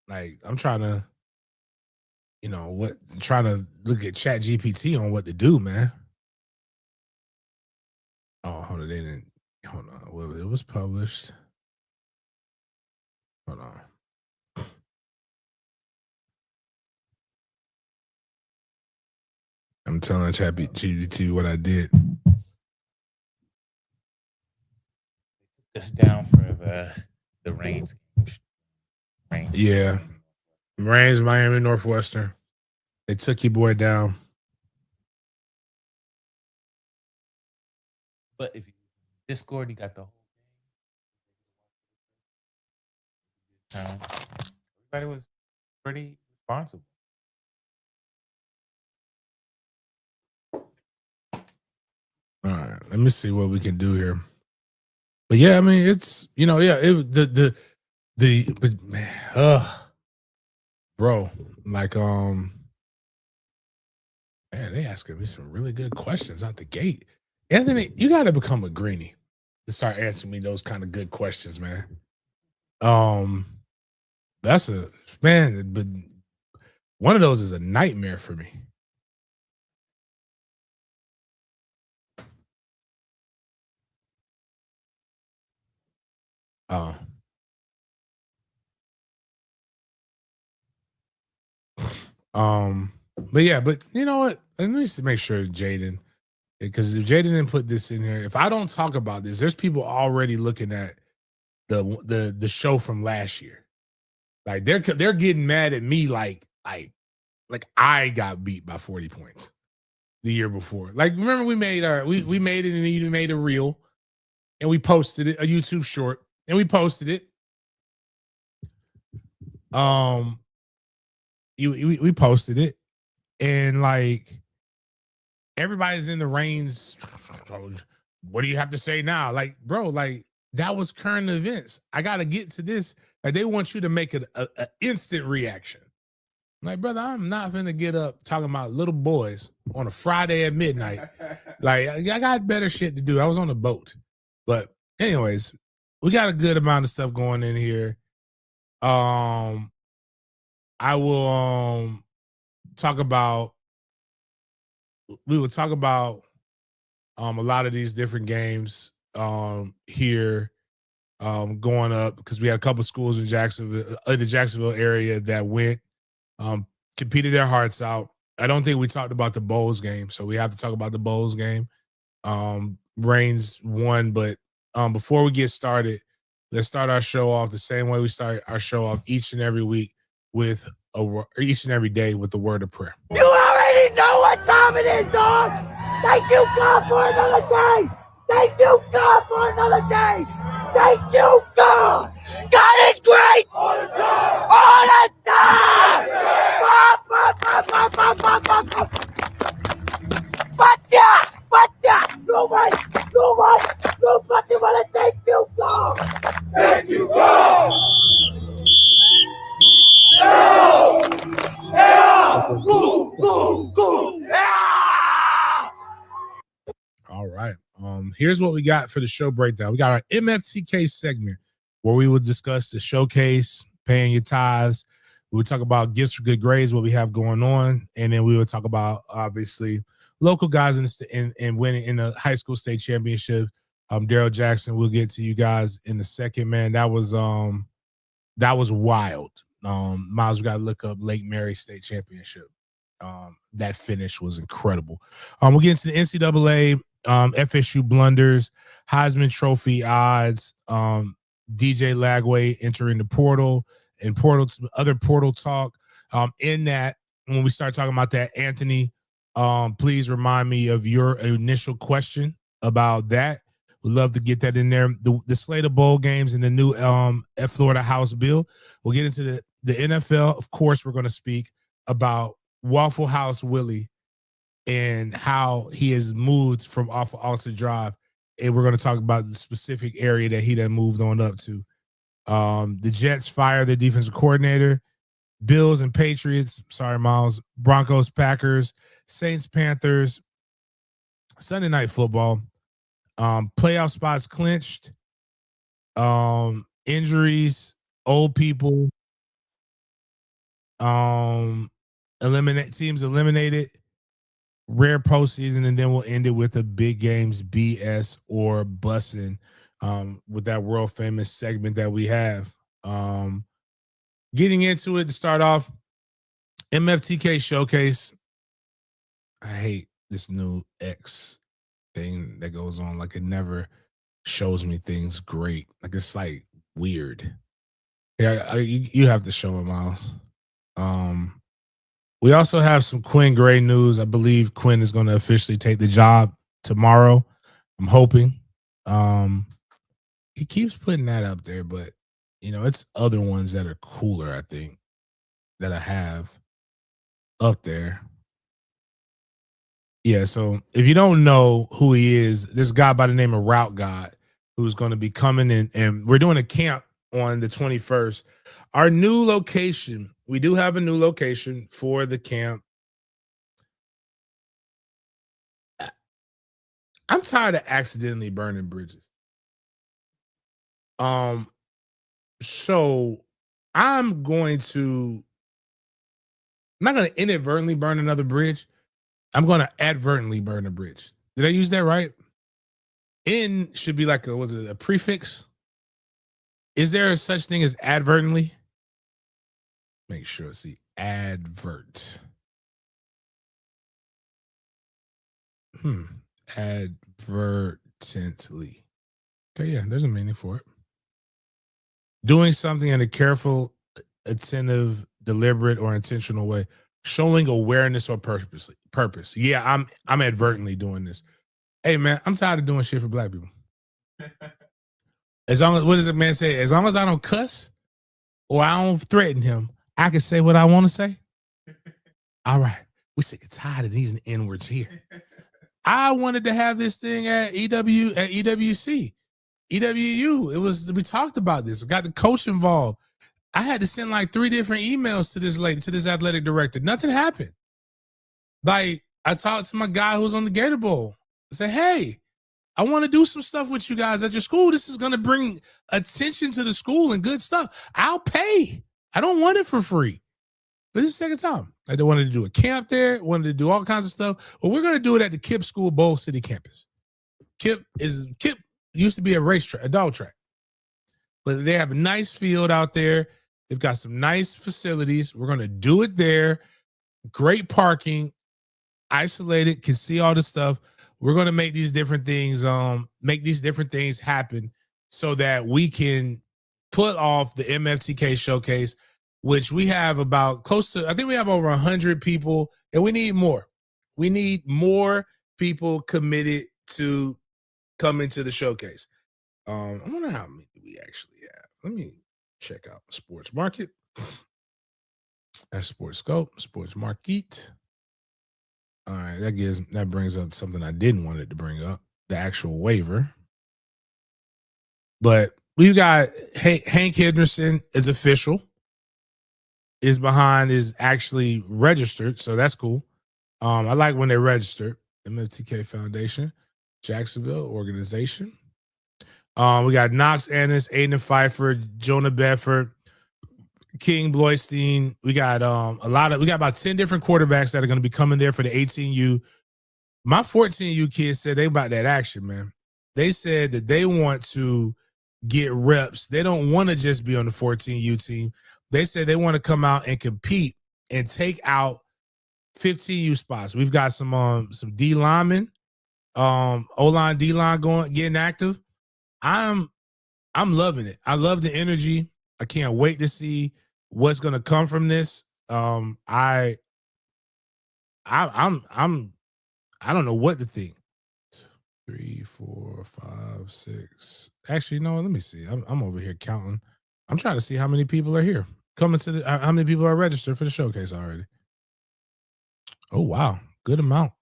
Like I'm trying to, trying to look at Chat GPT on what to do, man. Oh, hold on, they didn't. Hold on, well, it was published. Hold on. I'm telling Chat GPT what I did. It's down for the Reigns. Yeah, Reigns, Miami, Northwestern. They took your boy down. But if you Discord, you got the whole thing. Everybody was pretty responsible. All right, let me see what we can do here. But yeah, I mean, it's it but man, bro, like man, they asking me some really good questions out the gate. Anthony, you got to become a greenie to start answering me those kind of good questions, man. That's a man, but one of those is a nightmare for me. Uh, but yeah, but you know what? Let me just make sure Jaden, because if Jaden didn't put this in here, if I don't talk about this, there's people already looking at the show from last year. Like they're getting mad at me like I got beat by 40 points the year before. Like remember we made we made it and then you made a reel and we posted it, a YouTube short, and we posted it. We posted it, and like everybody's in the reins. What do you have to say now? Like, bro, like that was current events. I got to get to this. Like, they want you to make an instant reaction. Like, brother, I'm not gonna get up talking about little boys on a Friday at midnight. Like, I got better shit to do. I was on a boat. But anyways, we got a good amount of stuff going in here. I will talk about. We will talk about a lot of these different games here going up because we had a couple schools in Jacksonville, the Jacksonville area that went um, competed their hearts out. I don't think we talked about the Bowls game, so we have to talk about the Bowls game. Reigns won, but before we get started, let's start our show off the same way we start our show off each and every week with each and every day with the word of prayer. You already know what time it is, dog. Thank you, God, for another day. Thank you, God, for another day. Thank you, God. God is great. All the time. All the time. Nobody wanna thank you, God. Thank you, God. All right. Here's what we got for the show breakdown. We got our MFTK segment where we will discuss the showcase, paying your tithes. We will talk about gifts for good grades, what we have going on, and then we will talk about obviously local guys in winning in the high school state championship. Daryl Jackson. We'll get to you guys in a second, man. That was wild. Miles, we got to look up Lake Mary State Championship. That finish was incredible. We'll get into the NCAA, FSU blunders, Heisman Trophy odds, DJ Lagway entering the portal, and other portal talk. In that, when we start talking about that, Anthony, please remind me of your initial question about that. We'd love to get that in there. The slate of bowl games and the new Florida House bill. We'll get into the NFL. Of course, we're going to speak about Waffle House Willie and how he has moved from off of Alta Drive. And we're going to talk about the specific area that he then moved on up to. The Jets fire their defensive coordinator. Bills and Patriots. Sorry, Miles. Broncos, Packers, Saints, Panthers. Sunday Night Football. Playoff spots clinched. Injuries, old people. Teams eliminated. Rare postseason, and then we'll end it with the big games BS or bussin'. With that world famous segment that we have. Getting into it to start off, MFTK showcase. I hate this new X thing that goes on. Like it never shows me things great. Like it's like weird. Yeah, you have to show it, Miles. We also have some Quinn Gray news. I believe Quinn is going to officially take the job tomorrow. I'm hoping. He keeps putting that up there, but it's other ones that are cooler, I think, that I have up there. Yeah, so if you don't know who he is, there's a guy by the name of Route God who's going to be coming in, and we're doing a camp on the 21st. Our new location, we do have a new location for the camp. I'm tired of accidentally burning bridges. So I'm not going to inadvertently burn another bridge. I'm going to advertently burn a bridge. Did I use that right? In should be like a prefix? Is there such thing as advertently? Make sure, see, advert. Advertently. Okay, yeah, there's a meaning for it. Doing something in a careful, attentive, deliberate, or intentional way. Showing awareness or purpose. Yeah, I'm advertently doing this. Hey man, I'm tired of doing shit for black people. As long as, what does the man say? As long as I don't cuss or I don't threaten him, I can say what I want to say. All right. We sick and tired of these N-words here. I wanted to have this thing at EWC. EWU. We talked about this. Got the coach involved. I had to send like 3 different emails to this lady, to this athletic director. Nothing happened. Like, I talked to my guy who was on the Gator Bowl. I said, hey, I want to do some stuff with you guys at your school. This is going to bring attention to the school and good stuff. I'll pay. I don't want it for free. But this is the second time. I wanted to do a camp there, wanted to do all kinds of stuff. But we're going to do it at the KIPP School Bowl City campus. KIPP used to be a racetrack, a dog track. But they have a nice field out there. They've got some nice facilities. We're going to do it there. Great parking, isolated, can see all the stuff. We're going to make these different things happen so that we can put off the MFTK showcase, which we have about I think we have over 100 people, and we need more. We need more people committed to come into the showcase. I wonder how many we actually have. Let me check out Sports Market. That's Sports Scope, Sports Market. All right, that brings up something I didn't want it to bring up, the actual waiver. But we've got Hank Henderson is official, is actually registered, so that's cool. I like when they registered. MFTK Foundation, Jacksonville organization. We got Knox Ennis, Aiden Pfeiffer, Jonah Bedford, King Bloystein. We got we got about 10 different quarterbacks that are going to be coming there for the 18U. My 14U kids said they about that action, man. They said that they want to get reps. They don't want to just be on the 14U team. They said they want to come out and compete and take out 15U spots. We've got some D linemen, O-line, D-line getting active. I'm loving it. I love the energy. I can't wait to see what's going to come from this. I don't know what to think. 3, 4, 5, 6. Actually, no, let me see. I'm over here counting. I'm trying to see how many people are here coming to how many people are registered for the showcase already. Oh, wow. Good amount.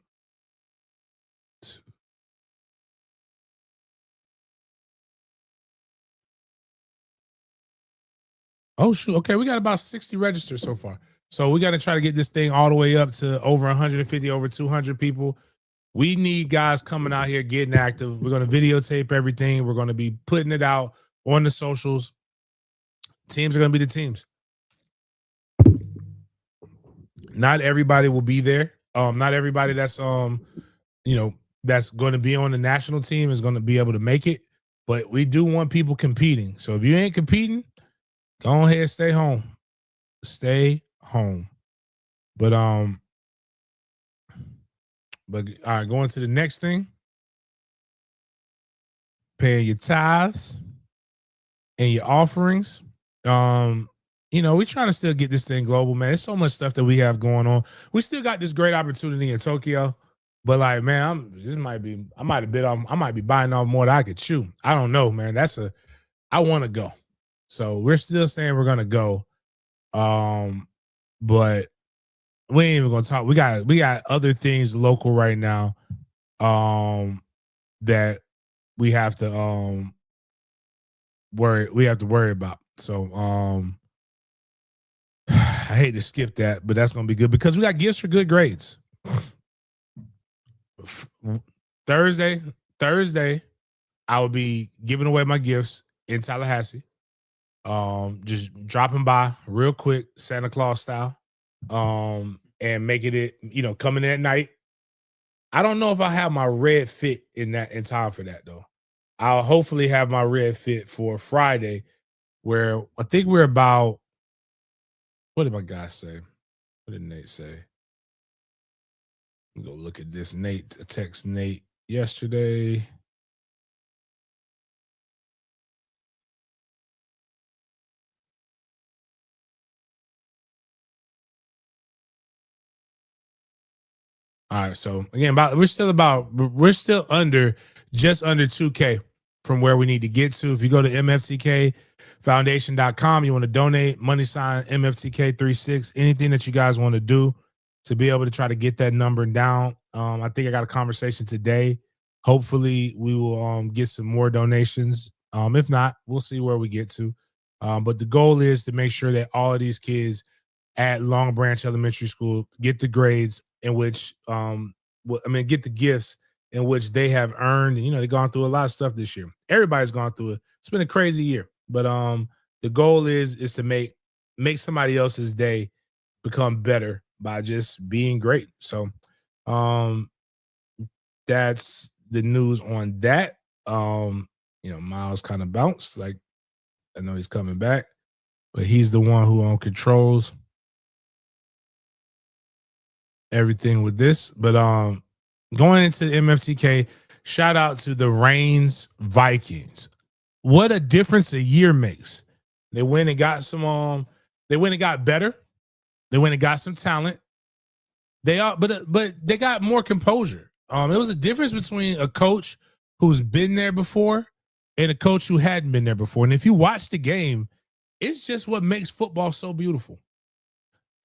Oh, shoot. Okay, we got about 60 registered so far. So we got to try to get this thing all the way up to over 150, over 200 people. We need guys coming out here getting active. We're going to videotape everything. We're going to be putting it out on the socials. Teams are going to be the teams. Not everybody will be there. Not everybody that's that's going to be on the national team is going to be able to make it. But we do want people competing. So if you ain't competing, go ahead, stay home. Stay home. But all right, going to the next thing. Paying your tithes and your offerings. We're trying to still get this thing global, man. There's so much stuff that we have going on. We still got this great opportunity in Tokyo, but like, man, I might be buying off more than I could chew. I don't know, man. I want to go. So we're still saying we're gonna go. But we ain't even gonna talk. We got other things local right now that we have to worry about. So I hate to skip that, but that's gonna be good because we got gifts for good grades. Thursday, I will be giving away my gifts in Tallahassee. Just dropping by real quick, Santa Claus style, and making it, coming in at night. I don't know if I have my red fit in time for that though. I'll hopefully have my red fit for Friday, where I think we're about. What did my guy say? What did Nate say? Go look at this. Text Nate yesterday. All right, so again, we're still under just under 2K from where we need to get to. If you go to mftkfoundation.com, you want to donate, money sign MFTK36, anything that you guys want to do to be able to try to get that number down. I think I got a conversation today. Hopefully we will get some more donations. If not, we'll see where we get to. But the goal is to make sure that all of these kids at Long Branch Elementary School get the grades in which get the gifts in which they have earned. You know, they've gone through a lot of stuff this year. Everybody's gone through it. It's been a crazy year, but the goal is to make somebody else's day become better by just being great. So that's the news on that. You know, Miles kind of bounced. Like, I know he's coming back, but he's the one who controls everything with this. But going into MFTK, shout out to the Reigns Vikings. What a difference a year makes. They went and got some they went and got better. They went and got some talent. But they got more composure. It was a difference between a coach who's been there before and a coach who hadn't been there before. And if you watch the game, it's just what makes football so beautiful.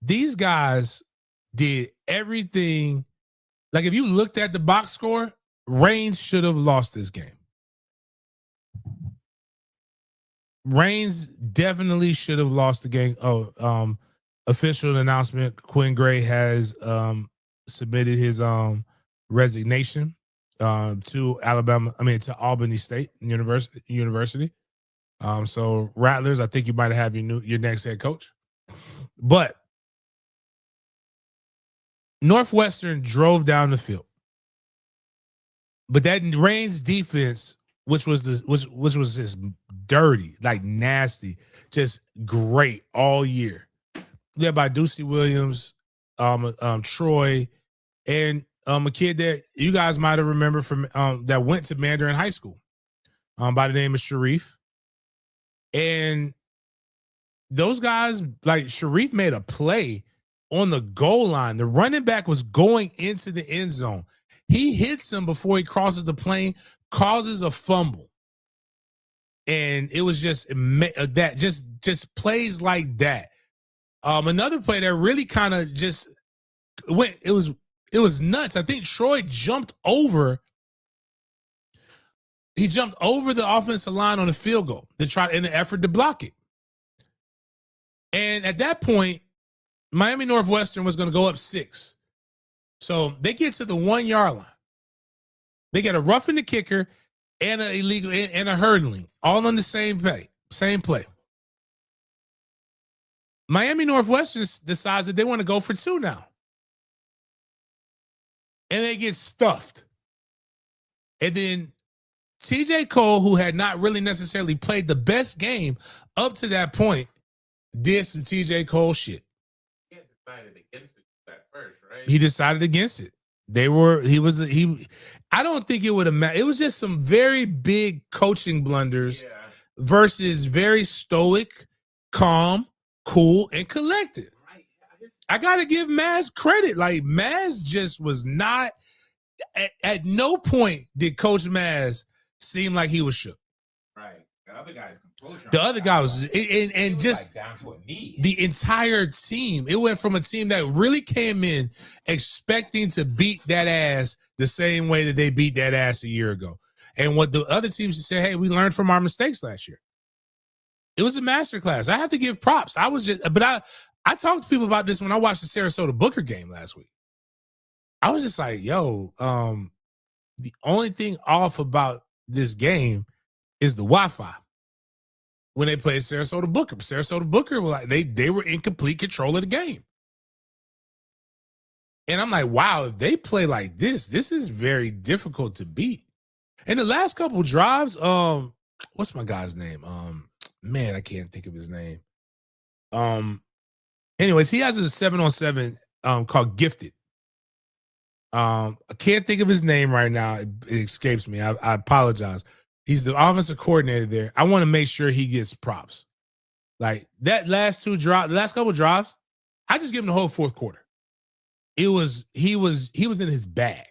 These guys did everything. Like, if you looked at the box score, Reigns should have lost this game. Reigns definitely should have lost the game. Official announcement: Quinn Gray has submitted his resignation to to Albany State University. So Rattlers, I think you might have your next head coach. But Northwestern drove down the field. But that Reigns defense, which was just dirty, like nasty, just great all year. Led by Ducey Williams, Troy, and a kid that you guys might have remembered from that went to Mandarin High School by the name of Sharif. And those guys, like Sharif, made a play on the goal line. The running back was going into the end zone. He hits him before he crosses the plane, causes a fumble. And it was just that, just plays like that. Another play that really kind of just went, it was nuts. I think Troy jumped over the offensive line on the field goal to try in an effort to block it. And at that point, Miami Northwestern was going to go up 6. So they get to the 1 yard line. They get a roughing the kicker and an illegal and a hurdling, all on the same play. Miami Northwestern decides that they want to go for 2 now. And they get stuffed. And then TJ Cole, who had not really necessarily played the best game up to that point, did some TJ Cole shit. He decided against it at first, right? He decided against it. I don't think it would have mattered. It was just some very big coaching blunders versus very stoic, calm, cool, and collected. Right. I got to give Maz credit. Like, Maz just was not, at no point did Coach Maz seem like he was shook. Right. The other guy's composure. The other guy was, and just like down to a knee. The entire team. It went from a team that really came in expecting to beat that ass the same way that they beat that ass a year ago. And what the other teams should say, hey, we learned from our mistakes last year. It was a masterclass. I have to give props. I talked to people about this when I watched the Sarasota Booker game last week. I was just like, yo, the only thing off about this game is the Wi-Fi. When they played Sarasota Booker were like they were in complete control of the game. And I'm like, wow, if they play like this is very difficult to beat. And the last couple drives, what's my guy's name? Man, I can't think of his name. Anyways, he has a 7-on-7 called Gifted. I can't think of his name right now. It escapes me. I apologize. He's the offensive coordinator there. I want to make sure he gets props. Like that last couple drives, I just give him the whole fourth quarter. He was in his bag.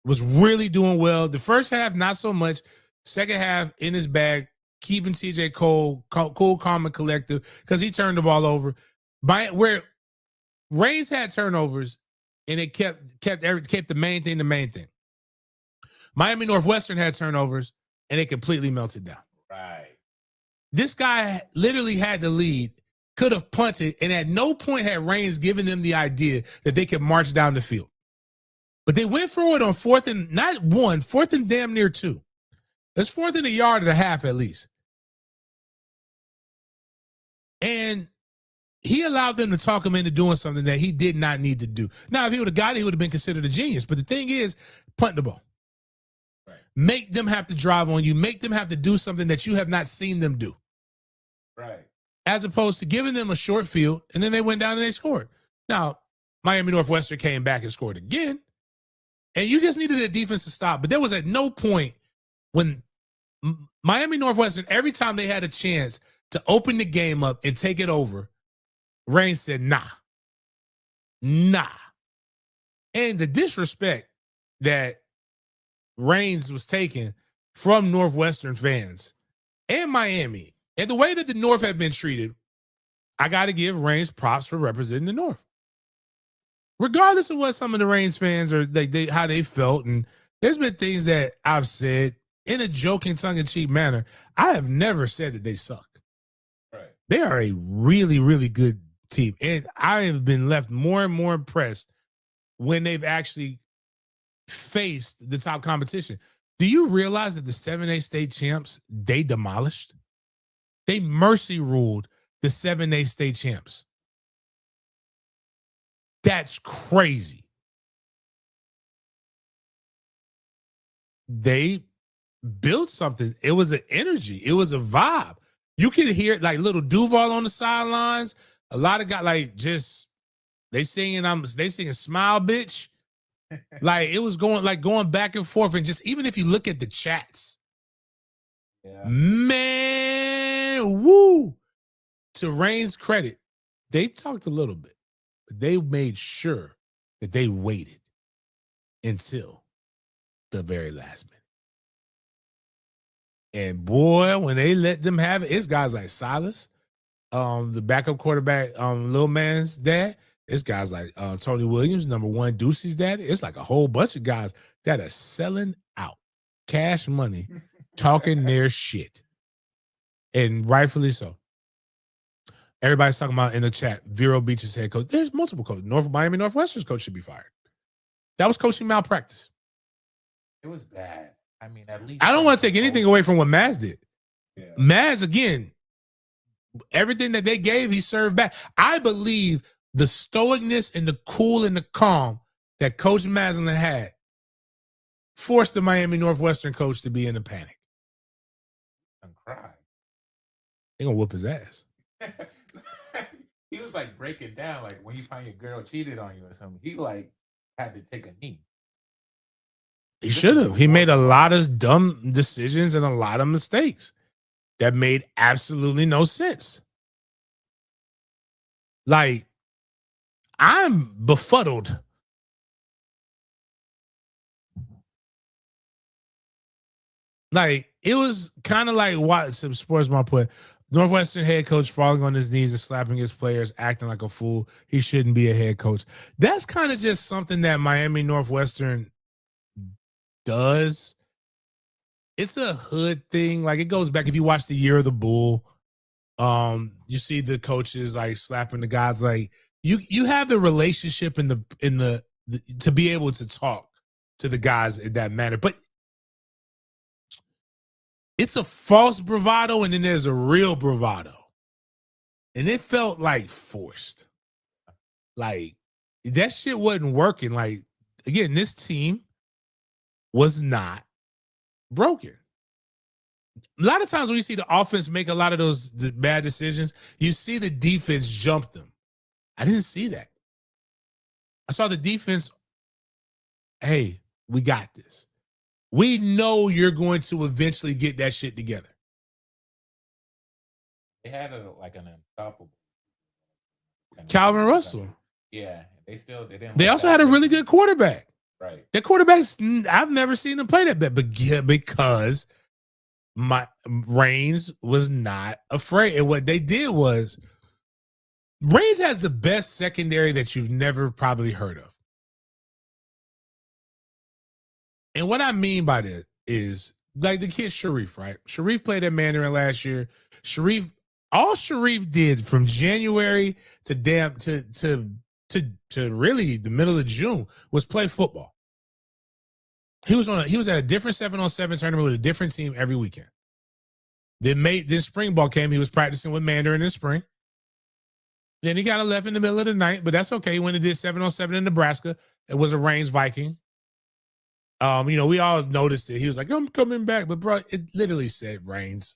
Was really doing well. The first half, not so much. Second half, in his bag, keeping TJ Cole cool, calm, and collective because he turned the ball over. Where Reigns had turnovers, and it kept the main thing. Miami Northwestern had turnovers, and it completely melted down. Right. This guy literally had the lead, could have punted, and at no point had Reigns given them the idea that they could march down the field. But they went for it on fourth and not one, fourth and damn near 2. It's fourth and a yard and a half at least. And he allowed them to talk him into doing something that he did not need to do. Now, if he would have got it, he would have been considered a genius. But the thing is, punt the ball. Right. Make them have to drive on you. Make them have to do something that you have not seen them do. Right. As opposed to giving them a short field, and then they went down and they scored. Now, Miami Northwestern came back and scored again, and you just needed a defense to stop. But there was at no point when Miami Northwestern, every time they had a chance to open the game up and take it over, Reigns said, nah. And the disrespect that Reigns was taking from Northwestern fans and Miami, and the way that the North had been treated, I got to give Reigns props for representing the North. Regardless of what some of the Reigns fans or how they felt, and there's been things that I've said in a joking, tongue-in-cheek manner. I have never said that they suck. Right. They are a really, really good team. And I have been left more and more impressed when they've actually faced the top competition. Do you realize that the 7A state champs, they demolished? They mercy ruled the 7A state champs. That's crazy. They built something. It was an energy. It was a vibe. You could hear like little Duval on the sidelines. A lot of guys like just they singing smile bitch. Like it was going back and forth. And just even if you look at the chats, man, woo. To Reigns' credit, they talked a little bit, but they made sure that they waited until the very last minute. And boy, when they let them have it, it's guys like Silas, the backup quarterback, Lil Man's dad. It's guys like Tony Williams, number 1, Ducey's dad. It's like a whole bunch of guys that are selling out cash money, talking their shit. And rightfully so. Everybody's talking about in the chat, Vero Beach's head coach. There's multiple coaches. Miami Northwestern's coach should be fired. That was coaching malpractice. It was bad. I mean, at least I don't want to take anything away from what Maz did. Yeah. Maz, again, everything that they gave, he served back. I believe the stoicness and the cool and the calm that Coach Maslin had forced the Miami Northwestern coach to be in a panic. And cry. They're going to whoop his ass. He was like breaking down, like when you find your girl cheated on you or something. He like had to take a knee. He should have. He made a lot of dumb decisions and a lot of mistakes that made absolutely no sense. Like, I'm befuddled. Like, it was kind of like what some Sportsman put. Northwestern head coach falling on his knees and slapping his players, acting like a fool. He shouldn't be a head coach. That's kind of just something that Miami Northwestern does. It's a hood thing. Like, it goes back, if you watch the Year of the Bull, you see the coaches like slapping the guys. Like, you have the relationship in the to be able to talk to the guys in that manner. But it's a false bravado, and then there's a real bravado. And it felt like forced. Like, that shit wasn't working. Like, again, this team was not broken. A lot of times when you see the offense make a lot of those bad decisions, you see the defense jump them. I didn't see that. I saw the defense, hey, we got this. We know you're going to eventually get that shit together. They had an unstoppable Calvin Russell. Yeah, they didn't. They also had a really good quarterback. Right. Their quarterbacks, I've never seen them play that bad, but because my Reigns was not afraid. And what they did was, Reigns has the best secondary that you've never probably heard of. And what I mean by that is, like the kid Sharif, right? Sharif played at Mandarin last year. All Sharif did from January to really the middle of June was play football. He was at a different 7-on-7 tournament with a different team every weekend. Then spring ball came. He was practicing with Mandarin in the spring. Then he got left in the middle of the night, but that's okay. He went and did 7-on-7 in Nebraska. It was a Reigns Viking. We all noticed it. He was like, "I'm coming back," but bro, it literally said Reigns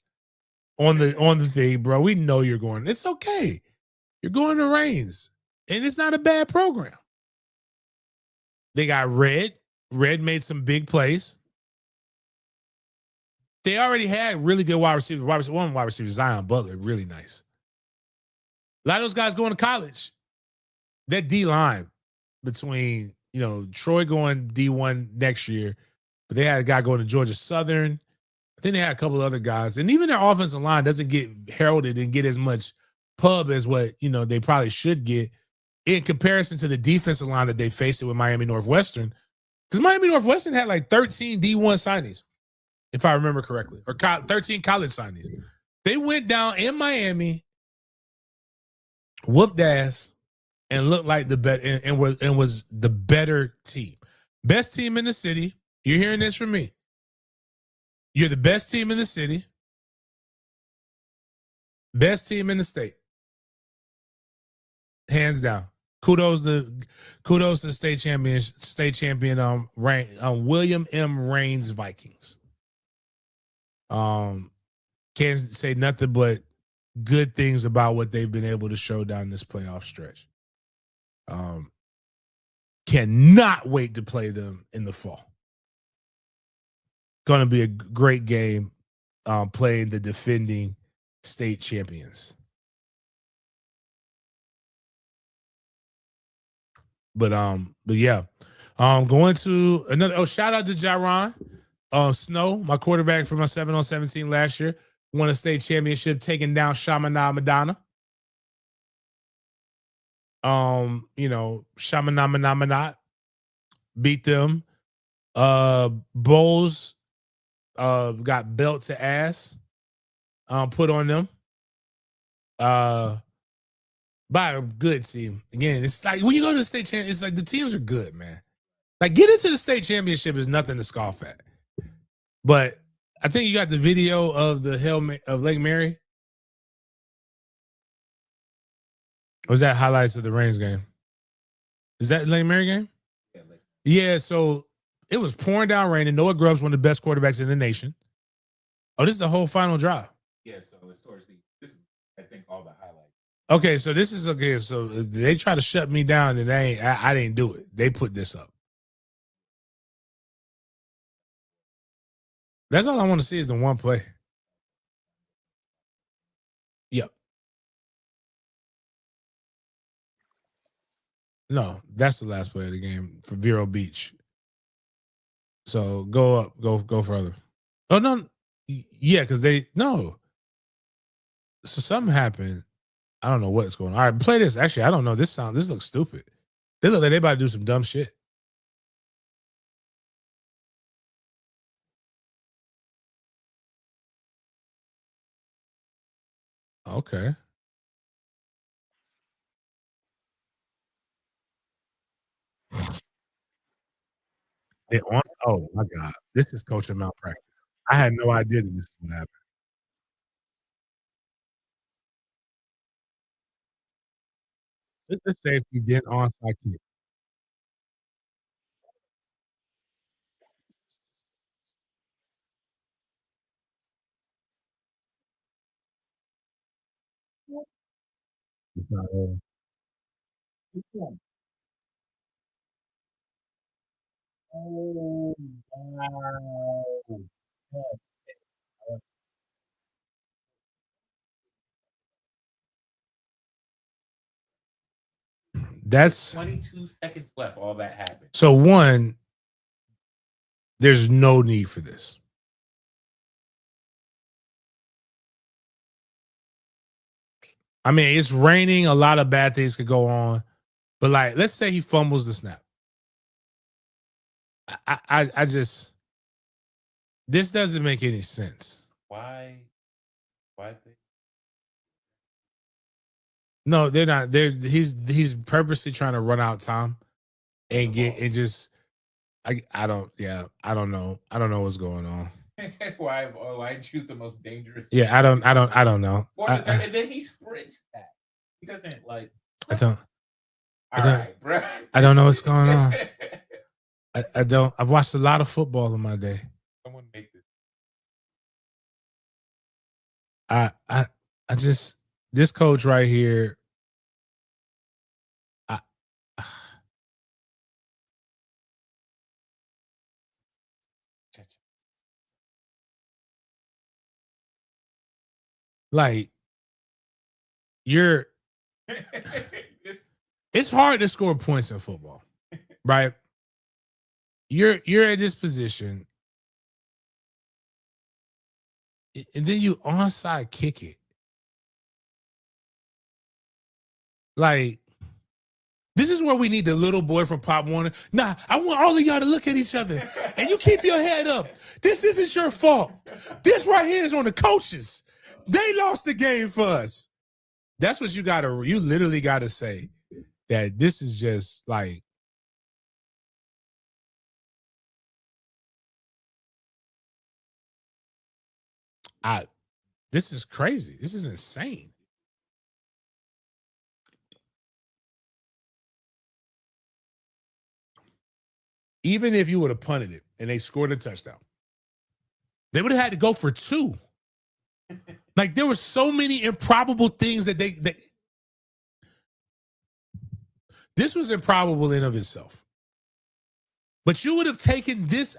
on the thing, bro. We know you're going. It's okay. You're going to Reigns, and it's not a bad program. They got Red. Red made some big plays. They already had really good wide receivers. One wide receiver, Zion Butler, really nice. A lot of those guys going to college. That D line between Troy going D1 next year, but they had a guy going to Georgia Southern. I think they had a couple of other guys, and even their offensive line doesn't get heralded and get as much pub as what they probably should get in comparison to the defensive line that they faced it with Miami Northwestern. Because Miami Northwestern had like 13 D1 signings, if I remember correctly, or 13 college signings. They went down in Miami, whooped ass, and looked like the better and was the better team. Best team in the city. You're hearing this from me. You're the best team in the city. Best team in the state. Hands down. Kudos to the state champion William M. Reigns Vikings. Can't say nothing but good things about what they've been able to show down this playoff stretch. Cannot wait to play them in the fall. Going to be a great game playing the defending state champions. But yeah. Going to another shout out to Jaron Snow, my quarterback for my 7-on-17 last year. Won a state championship taking down Shamana Madonna. Shamana beat them. Bowles got belt to ass put on them by a good team. Again, it's like when you go to the state championship, it's like the teams are good, man. Like getting to the state championship is nothing to scoff at. But I think you got the video of the of Lake Mary. Or was that highlights of the Reigns game? Is that Lake Mary game? Yeah, so it was pouring down rain, and Noah Grubbs, one of the best quarterbacks in the nation. Oh, this is the whole final drive. Yeah, so it's towards this is, I think, all the highlights. Okay, so this is okay. So they try to shut me down, and I didn't do it. They put this up. That's all I want to see is the one play. Yep. No, that's the last play of the game for Vero Beach. So go up, go further. Oh no, yeah, because no. So something happened. I don't know what's going on. All right, play this. Actually, I don't know. This looks stupid. They look like they about to do some dumb shit. Okay. Oh my God. This is coaching malpractice. I had no idea that this would happen. The safety then onside kick. It's not over. Oh, wow. That's 22 seconds left. All that happened. so one. There's no need for this. I mean, it's raining. A lot of bad things could go on. But like, let's say he fumbles the snap. I just this doesn't make any sense. Why? No, they're not. He's purposely trying to run out time and get and just I don't know. I don't know what's going on. why choose the most dangerous? Yeah, I don't know. And then he sprints that. He doesn't like. I don't. All right, bro. I don't know what's going on. I don't. I've watched a lot of football in my day. Someone make this. I just this coach right here. I like you're. It's hard to score points in football, right? You're at this position, and then you onside kick it. Like, this is where we need the little boy from Pop Warner. Nah, I want all of y'all to look at each other, and you keep your head up. This isn't your fault. This right here is on the coaches. They lost the game for us. That's what you literally gotta say. That this is just like, this is crazy. This is insane. Even if you would have punted it and they scored a touchdown, they would have had to go for 2. Like, there were so many improbable things that this was improbable in of itself. But you would have taken this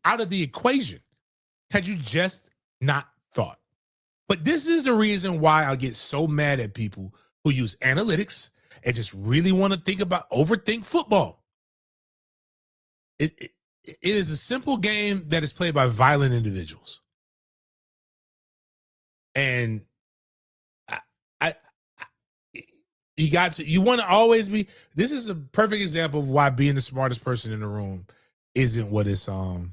out of the equation had you just not thought. But this is the reason why I get so mad at people who use analytics and just really want to overthink football. It is a simple game that is played by violent individuals. And you want to always be. This is a perfect example of why being the smartest person in the room isn't what it's yeah.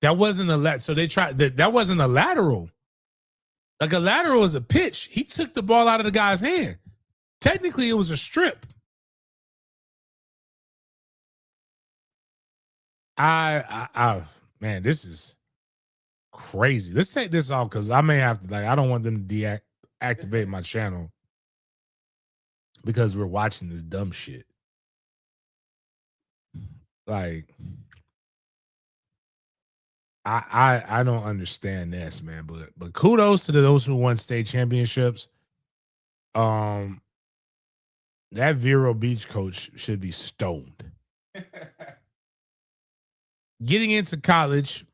That wasn't so they tried that wasn't a lateral. Like, a lateral is a pitch. He took the ball out of the guy's hand. Technically, it was a strip. Man, this is crazy. Let's take this off because I may have to, I don't want them to deactivate my channel because we're watching this dumb shit. Like, I don't understand this, man. But kudos to those who won state championships. That Vero Beach coach should be stoned. Getting into college,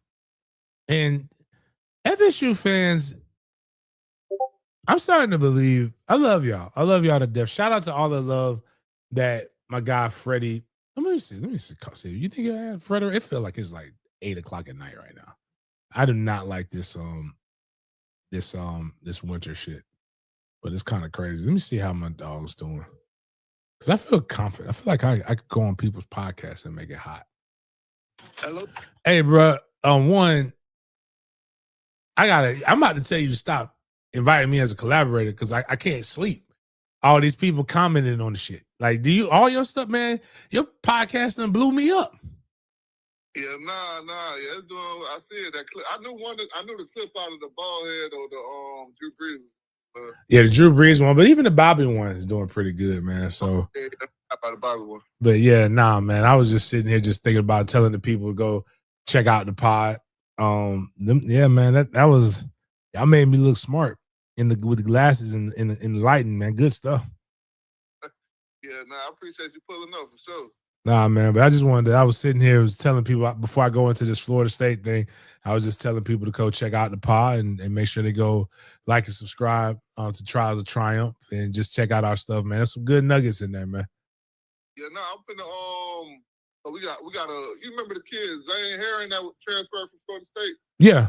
and FSU fans, I'm starting to believe. I love y'all. I love y'all to death. Shout out to all the love that my guy Freddie. Let me see. You think I had Freddie? It feel like it's like 8:00 at night right now. I do not like this winter shit, but it's kind of crazy. Let me see how my dog's doing, because I feel confident. I feel like I could go on people's podcasts and make it hot. Hello. Hey, bro. One, I'm about to tell you to stop inviting me as a collaborator because I can't sleep. All these people commenting on the shit. Like, all your stuff, man? Your podcast done blew me up. Yeah, yeah, it's doing. I see it. That clip. I knew the clip out of the ball head or the Drew Brees. Yeah, the Drew Brees one, but even the Bobby one is doing pretty good, man. So, yeah, about the Bobby one. But yeah, man. I was just sitting here just thinking about telling the people to go check out the pod. Yeah, man. That was, y'all made me look smart with the glasses and the lighting, man. Good stuff. Yeah, I appreciate you pulling up for sure. Nah, man, but I was sitting here, was telling people before I go into this Florida State thing, I was just telling people to go check out the pod and make sure they go like and subscribe to Trials of Triumph and just check out our stuff, man. There's some good nuggets in there, man. Yeah, I'm finna, we got you remember the kid, Zane Herring, that transferred from Florida State? Yeah.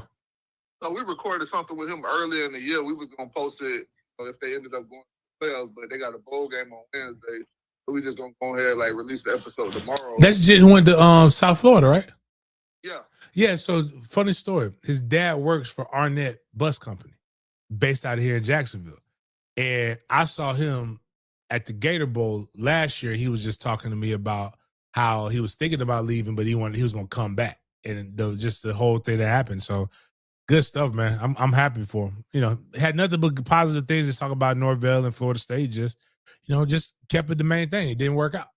So we recorded something with him earlier in the year. We was going to post it if they ended up going to the playoffs, but they got a bowl game on Wednesday. We just gonna go ahead release the episode tomorrow. That's Jit who went to South Florida, right? Yeah. Yeah. So funny story. His dad works for Arnett Bus Company, based out of here in Jacksonville, and I saw him at the Gator Bowl last year. He was just talking to me about how he was thinking about leaving, but he was going to come back, and just the whole thing that happened. So good stuff, man. I'm happy for him. You know, had nothing but positive things to talk about Norvell and Florida State. Just kept it the main thing. It didn't work out.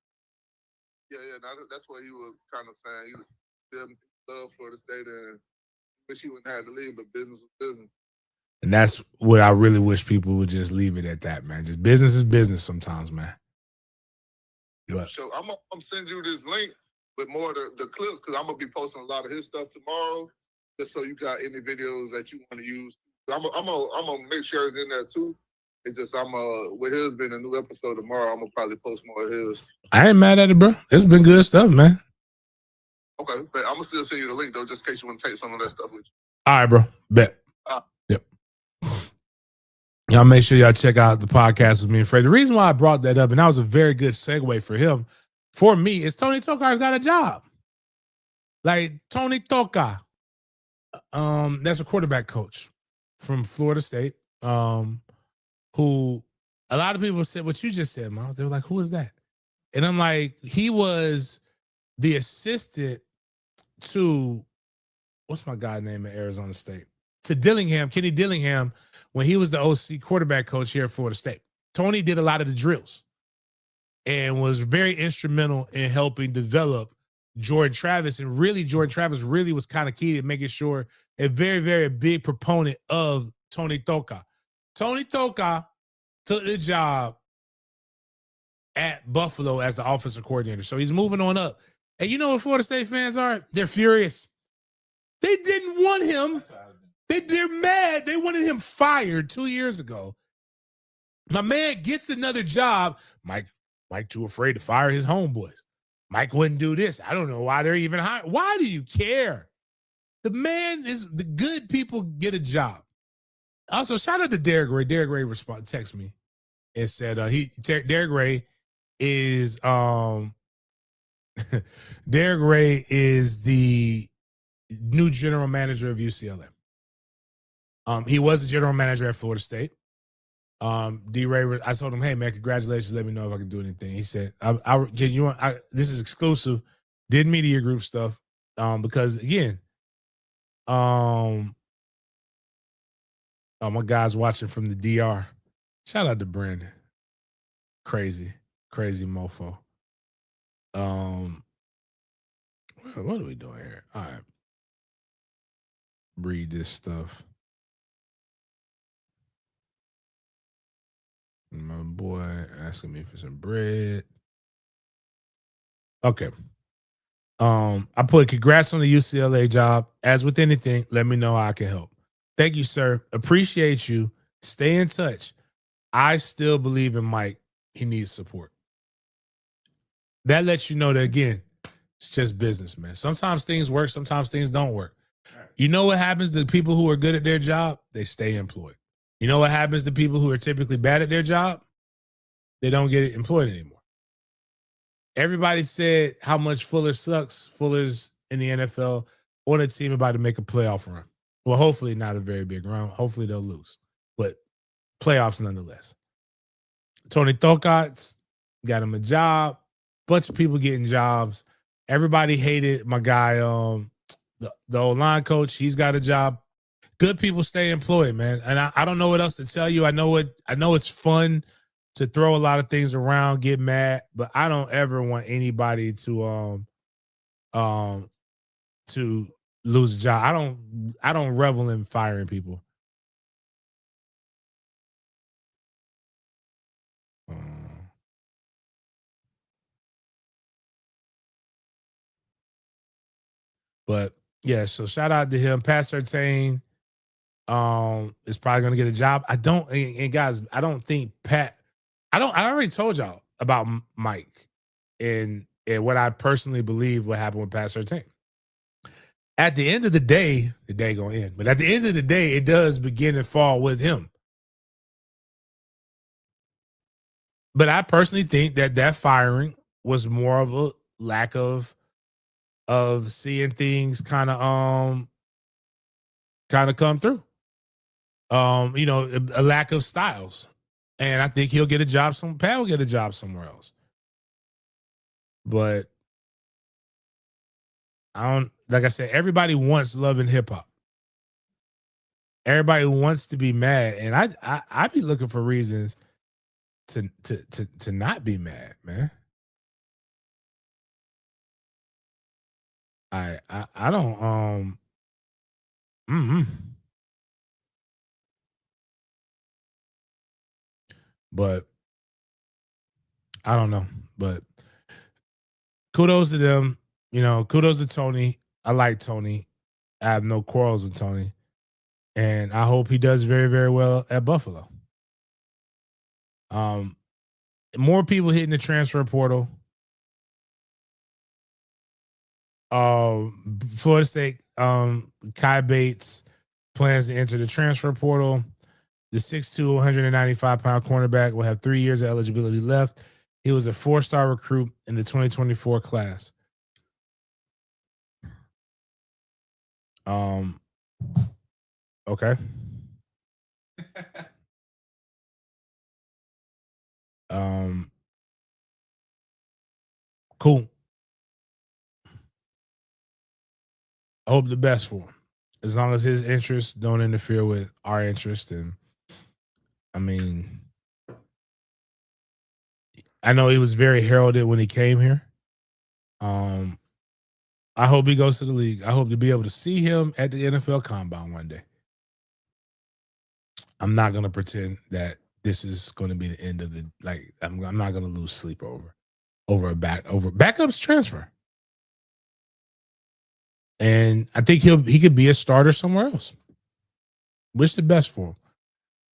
Yeah. That's what he was kind of saying. He still love Florida State and wish he wouldn't have to leave, but business is business. And that's what I really wish people would just leave it at that, man. Just business is business sometimes, man. Yeah, sure. I'm gonna send you this link with more of the clips because I'm gonna be posting a lot of his stuff tomorrow, just so you got any videos that you want to use. I'm gonna make sure it's in there too. It's just with his being a new episode tomorrow, I'm gonna probably post more of his. I ain't mad at it, bro. It's been good stuff, man. Okay, but I'm gonna still send you the link though, just in case you want to take some of that stuff with you. All right, bro. Bet. Yep. Y'all make sure y'all check out the podcast with me and Fred. The reason why I brought that up, and that was a very good segue for him, for me, is Tony Tokar's got a job. Like Tony Toka, that's a quarterback coach from Florida State, who a lot of people said what you just said, Miles. They were like, who is that? And I'm like, he was the assistant to, what's my guy name at Arizona State? To Dillingham, Kenny Dillingham, when he was the OC quarterback coach here at Florida State. Tony did a lot of the drills and was very instrumental in helping develop Jordan Travis. And really, Jordan Travis really was kind of key to making sure a very, very big proponent of Tony Toka. Tony Toka took the job at Buffalo as the offensive coordinator. So he's moving on up. And you know what Florida State fans are? They're furious. They didn't want him. They're mad. They wanted him fired 2 years ago. My man gets another job. Mike too afraid to fire his homeboys. Mike wouldn't do this. I don't know why they're even hiring. Why do you care? The man is the good people get a job. Also, shout out to Derek Ray. Derek Ray text me and said Derek Ray is Derek Ray is the new general manager of UCLA. He was the general manager at Florida State. D. Ray, I told him, hey man, congratulations. Let me know if I can do anything. He said, this is exclusive. Did media group stuff. Because again, my guy's watching from the DR. Shout out to Brandon. Crazy mofo. What are we doing here? All right. Read this stuff. My boy asking me for some bread. Okay. I put congrats on the UCLA job. As with anything, let me know how I can help. Thank you, sir. Appreciate you. Stay in touch. I still believe in Mike. He needs support. That lets you know that, again, it's just business, man. Sometimes things work. Sometimes things don't work. You know what happens to people who are good at their job? They stay employed. You know what happens to people who are typically bad at their job? They don't get employed anymore. Everybody said how much Fuller sucks. Fuller's in the NFL on a team about to make a playoff run. Well, hopefully not a very big run. Hopefully they'll lose. But playoffs nonetheless. Tony Tokat's got him a job. Bunch of people getting jobs. Everybody hated my guy, the O-line coach. He's got a job. Good people stay employed, man. And I don't know what else to tell you. I know it's fun to throw a lot of things around, get mad, but I don't ever want anybody to lose a job. I don't revel in firing people. But yeah, so shout out to him. Pat Surtain is probably gonna get a job. Guys, I don't think Pat. I already told y'all about Mike and what I personally believe what happened with Pat Surtain. At the end of the day gonna end. But at the end of the day, it does begin and fall with him. But I personally think that firing was more of a lack of seeing things kind of come through. A lack of styles. And I think he'll get a job. Pat will get a job somewhere else. But like I said, everybody wants love and hip hop. Everybody wants to be mad, and I be looking for reasons to not be mad, man. I don't mm-hmm. But I don't know. But kudos to them. You know, kudos to Tony. I like Tony. I have no quarrels with Tony. And I hope he does very, very well at Buffalo. More people hitting the transfer portal. Florida State, Kai Bates plans to enter the transfer portal. The 6'2", 195-pound cornerback will have 3 years of eligibility left. He was a 4-star recruit in the 2024 class. Okay. Cool. I hope the best for him. As long as his interests don't interfere with our interest. And I mean, I know he was very heralded when he came here. I hope he goes to the league. I hope to be able to see him at the NFL Combine one day. I'm not going to pretend that this is going to be the end of the, like, I'm not going to lose sleep over backup's transfer. And I think he could be a starter somewhere else. Wish the best for him.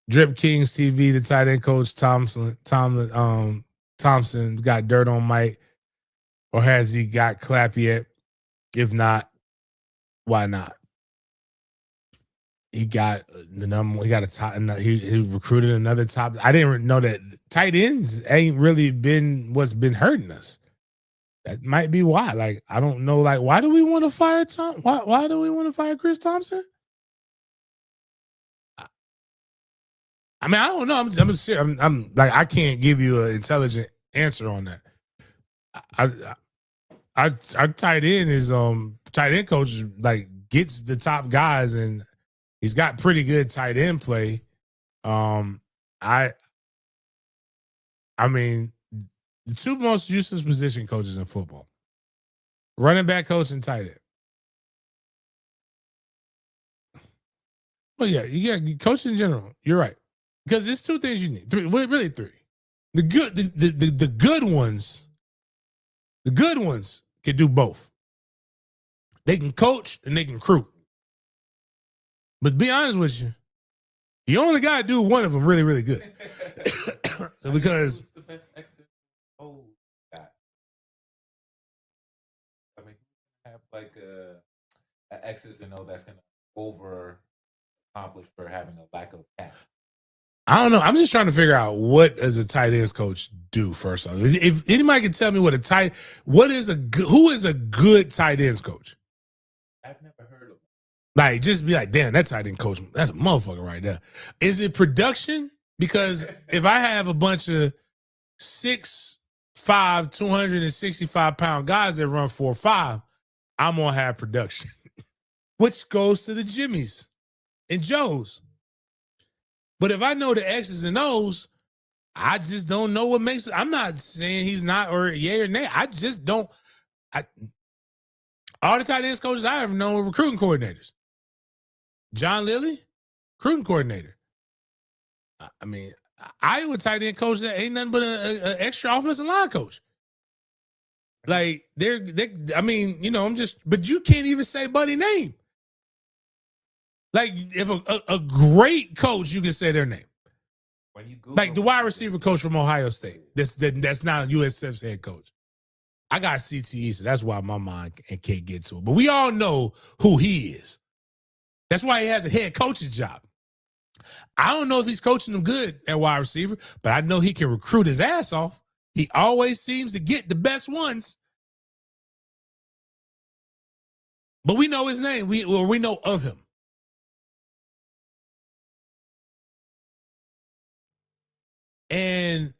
Drip Kings TV, the tight end coach Thompson got dirt on Mike, or has he got clap yet? If not, why not? He got the number. He got a top. He recruited another top. I didn't know that tight ends ain't really been what's been hurting us. That might be why. Like, I don't know. Like, why do we want to fire Tom? Why do we want to fire Chris Thompson? I mean, I don't know. I'm like, I can't give you an intelligent answer on that. Our tight end is tight end coach like gets the top guys, and he's got pretty good tight end play. I mean, the two most useless position coaches in football: running back coach and tight end. Well, yeah, you got coach in general. You're right, because it's two things you need. Really three. The good ones. The good ones can do both. They can coach and they can recruit. But to be honest with you, you only got to do one of them really, really good. Because the best exit. Oh, God. I mean, have like a X's and O that's gonna over accomplish for having a lack of cap. I don't know. I'm just trying to figure out what does a tight ends coach do first. If anybody can tell me who is a good tight ends coach? I've never heard of him. Like, just be like, damn, that tight end coach, that's a motherfucker right there. Is it production? Because if I have a bunch of 6'5", 265-pound guys that run 4.5, I'm gonna have production, which goes to the Jimmies and Joes. But if I know the X's and O's, I just don't know what makes it. I'm not saying he's not or yay or nay. I just don't. All the tight ends coaches I ever known were recruiting coordinators. John Lilly, recruiting coordinator. I mean, Iowa tight end coach that ain't nothing but an extra offensive line coach. Like I mean, you know, but you can't even say Buddy name. Like, if a great coach, you can say their name. When you Google like the wide receiver coach from Ohio State. That's not USF's head coach. I got CTE, so that's why my mind can't get to it. But we all know who he is. That's why he has a head coaching job. I don't know if he's coaching them good at wide receiver, but I know he can recruit his ass off. He always seems to get the best ones. But we know his name. We know of him. And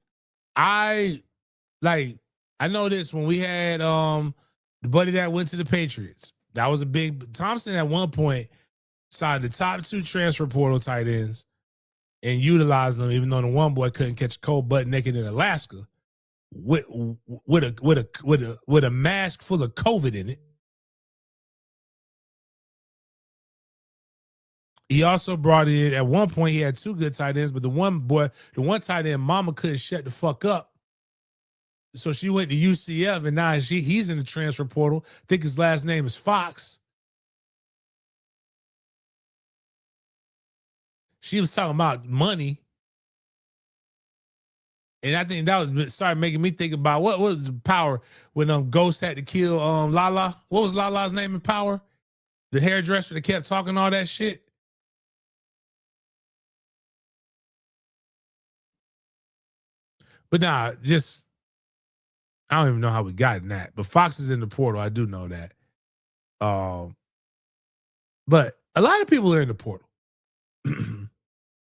I know this when we had the The buddy that went to the Patriots. That was a big. Thompson at one point signed the top 2 transfer portal tight ends and utilized them, even though the one boy couldn't catch a cold butt naked in Alaska with a mask full of COVID in it. He also brought in, at one point, he had 2 good tight ends, but the one tight end, mama couldn't shut the fuck up. So she went to UCF, and now he's in the transfer portal. I think his last name is Fox. She was talking about money. And I think that was started making me think about what was Power when Ghost had to kill Lala. What was Lala's name in Power? The hairdresser that kept talking all that shit. But nah, just I don't even know how we got in that. But Fox is in the portal. I do know that. But a lot of people are in the portal.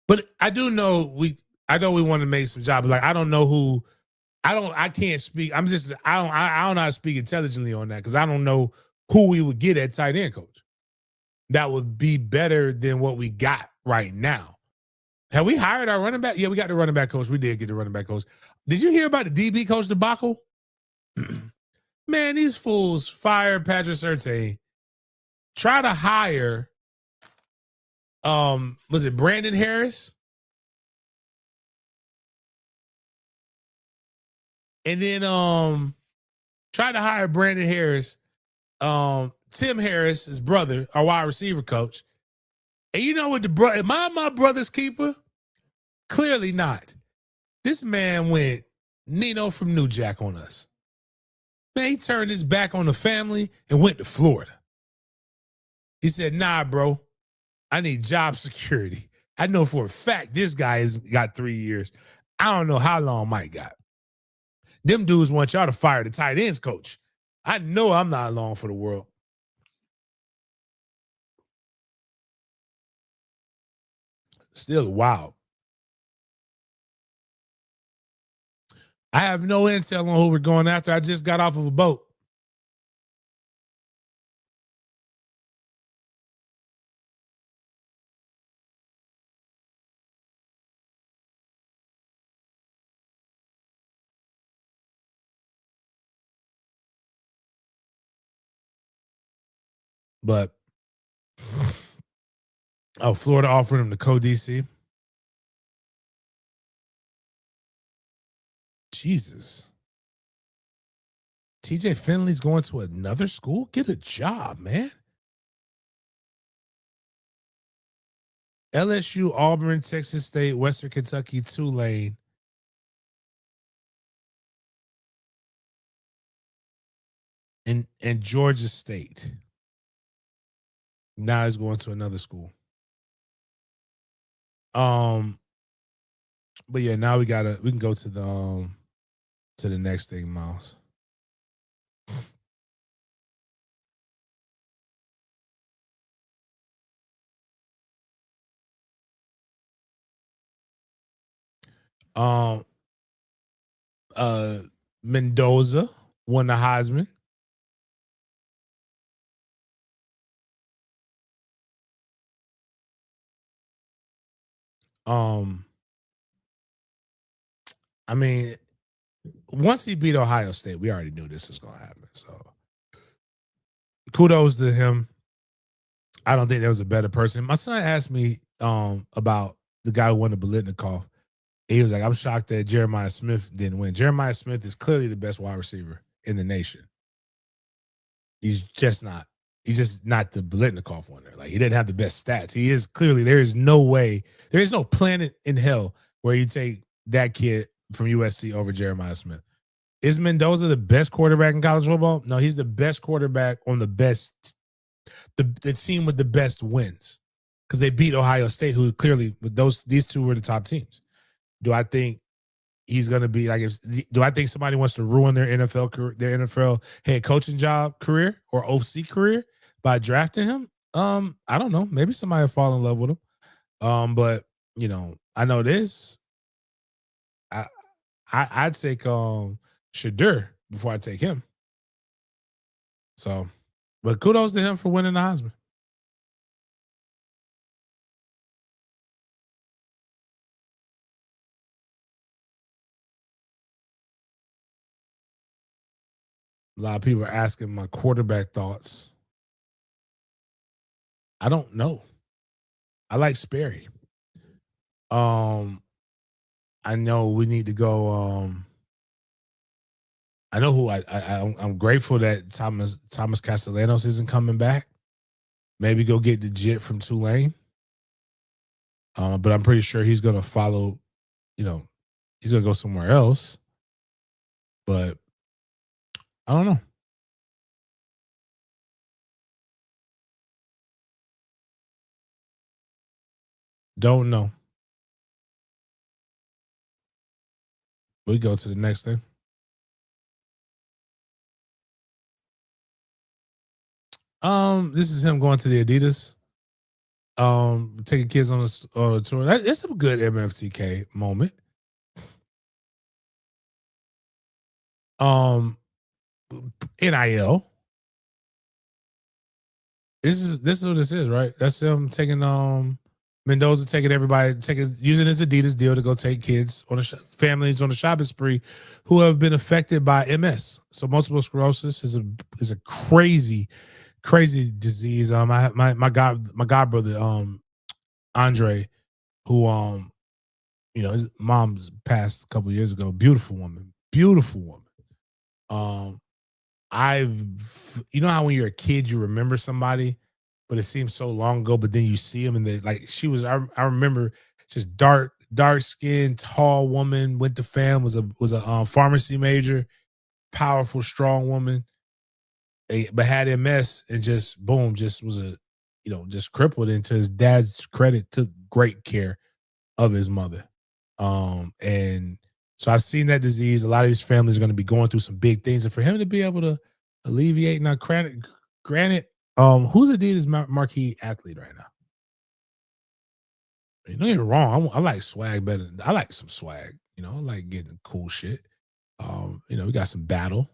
But I do know we want to make some jobs. Like I don't know who. I can't speak. I don't know how to speak intelligently on that because I don't know who we would get at tight end coach that would be better than what we got right now. Have we hired our running back? Yeah, we got the running back coach. We did get the running back coach. Did you hear about the DB coach debacle? Man, these fools fired Patrick Surtain. Try to hire, was it Brandon Harris? And then tried to hire Brandon Harris, Tim Harris, his brother, our wide receiver coach. And you know what am I my brother's keeper? Clearly not. This man went Nino from New Jack on us. Man, he turned his back on the family and went to Florida. He said, nah, bro, I need job security. I know for a fact this guy has got 3 years. I don't know how long Mike got. Them dudes want y'all to fire the tight ends coach. I know I'm not long for the world. Still wild. I have no intel on who we're going after. I just got off of a boat. But, Florida offering him the co-DC. Jesus. TJ Finley's going to another school? Get a job, man. LSU, Auburn, Texas State, Western Kentucky, Tulane. And Georgia State. Now he's going to another school. But yeah, now we can go to the next thing, Miles. Mendoza won the Heisman. I mean, once he beat Ohio State, we already knew this was going to happen. So kudos to him. I don't think there was a better person. My son asked me about the guy who won the Biletnikoff. He was like, I'm shocked that Jeremiah Smith didn't win. Jeremiah Smith is clearly the best wide receiver in the nation. He's just not the Biletnikoff winner. Like, he didn't have the best stats. He is clearly, there is no planet in hell where you take that kid from USC over Jeremiah Smith. Is Mendoza the best quarterback in college football? No, he's the best quarterback on the team with the best wins, because they beat Ohio State, who clearly these two were the top teams. Do I think he's going to be like? Do I think somebody wants to ruin their NFL head coaching job career or OC career by drafting him? I don't know. Maybe somebody will fall in love with him. But I know this. I'd take Shadur before I take him. So, but kudos to him for winning the Heisman. A lot of people are asking my quarterback thoughts. I don't know. I like Sperry. I know we need to go. I know who I'm grateful that Thomas Castellanos isn't coming back. Maybe go get the Jit from Tulane. But I'm pretty sure he's gonna follow. You know, he's gonna go somewhere else. But I don't know. Don't know. We go to the next thing. This is him going to the Adidas. Taking kids on a tour. That's a good MFTK moment. NIL. This is what this is, right? That's him taking Mendoza taking everybody using his Adidas deal to go take kids on families on a shopping spree who have been affected by MS. So multiple sclerosis is a crazy disease. My god brother Andre, who his mom's passed a couple of years ago. Beautiful woman. You know how when you're a kid you remember somebody, but it seems so long ago, but then you see them and they like she was. I remember just dark skinned, tall woman. Went to fam, was a pharmacy major, powerful, strong woman, but had MS and just boom, just was just crippled. And to his dad's credit, took great care of his mother. And so I've seen that disease. A lot of these families are going to be going through some big things, and for him to be able to alleviate. Now, granted, who's Adidas marquee athlete right now? Don't get me wrong. I like swag better. I like some swag. I like getting cool shit. We got some battle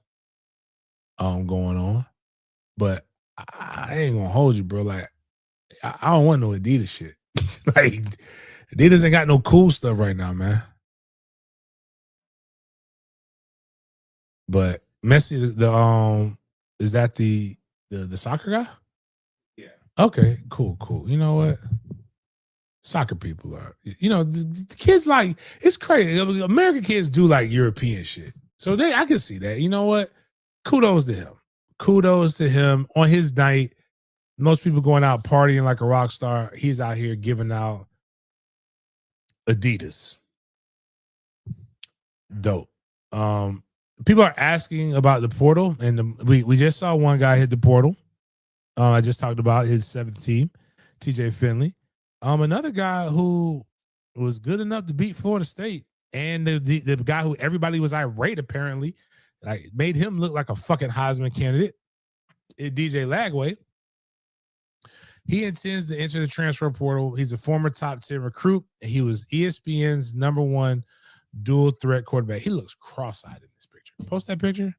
going on, but I ain't gonna hold you, bro. Like, I don't want no Adidas shit. Like, Adidas ain't got no cool stuff right now, man. But Messi, is that the soccer guy? Yeah. Okay, cool. You know what? Soccer people are, the kids like, it's crazy. American kids do like European shit. So I can see that. You know what? Kudos to him. On his night, most people going out partying like a rock star. He's out here giving out Adidas. Dope. People are asking about the portal, and we just saw one guy hit the portal. I just talked about his 7th team, TJ Finley. Another guy who was good enough to beat Florida State, and the guy who everybody was irate apparently, like made him look like a fucking Heisman candidate. DJ Lagway. He intends to enter the transfer portal. He's a former top 10 recruit. He was ESPN's #1 dual threat quarterback. He looks cross-eyed in this picture. Post that picture.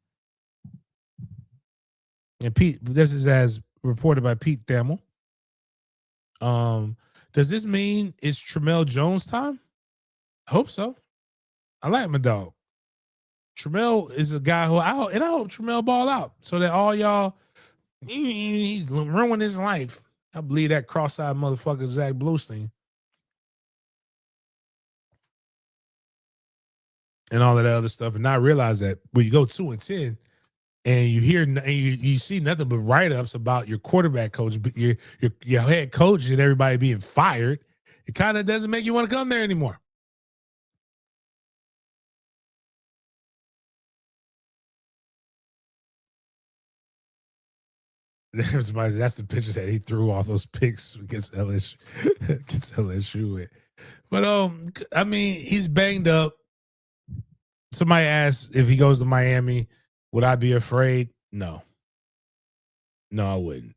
And Pete, this is as reported by Pete Thamel. Does this mean it's Tramel Jones time? I hope so. I like my dog. Tramel is a guy I hope Tramel ball out so that all y'all, he's ruining his life. I believe that cross-eyed motherfucker Zach Bluestein and all of that other stuff, and not realize that when you go 2-10 and you hear and you see nothing but write-ups about your quarterback coach, your head coach, and everybody being fired, it kind of doesn't make you want to come there anymore. That's the picture that he threw all those picks against LSU with. But I mean, he's banged up. Somebody asked if he goes to Miami, would I be afraid? No, I wouldn't.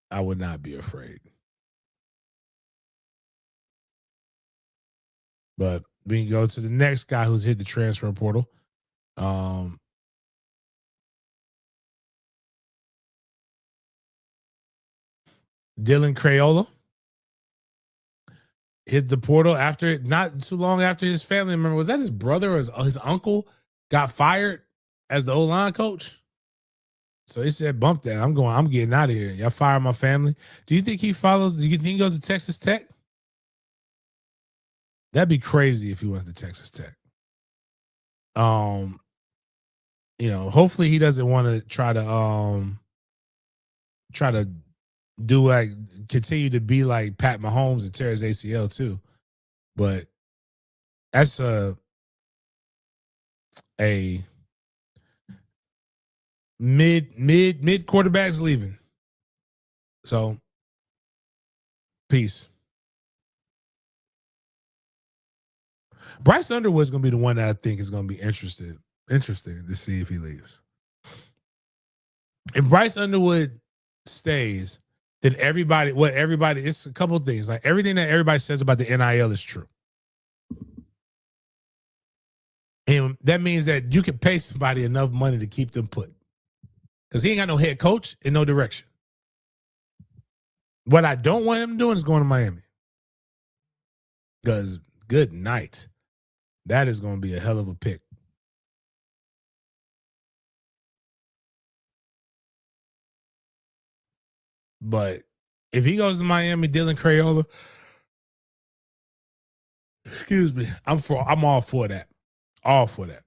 I would not be afraid. But we can go to the next guy who's hit the transfer portal. Dylan Crayola hit the portal after not too long after his family member, was that his brother or his uncle, got fired as the O-line coach. So he said, bump that. I'm getting out of here. Y'all fire my family. Do you think he follows? Do you think he goes to Texas Tech? That'd be crazy if he went to Texas Tech. Hopefully he doesn't want to try to do like continue to be like Pat Mahomes and tear his ACL too. But that's a mid quarterbacks leaving. So peace. Bryce Underwood's gonna be the one that I think is gonna be interesting to see if he leaves. If Bryce Underwood stays, then it's a couple of things. Like everything that everybody says about the NIL is true. And that means that you can pay somebody enough money to keep them put. Because he ain't got no head coach and no direction. What I don't want him doing is going to Miami. Because good night. That is going to be a hell of a pick. But if he goes to Miami, Dylan Crayola, excuse me, I'm all for that. All for that.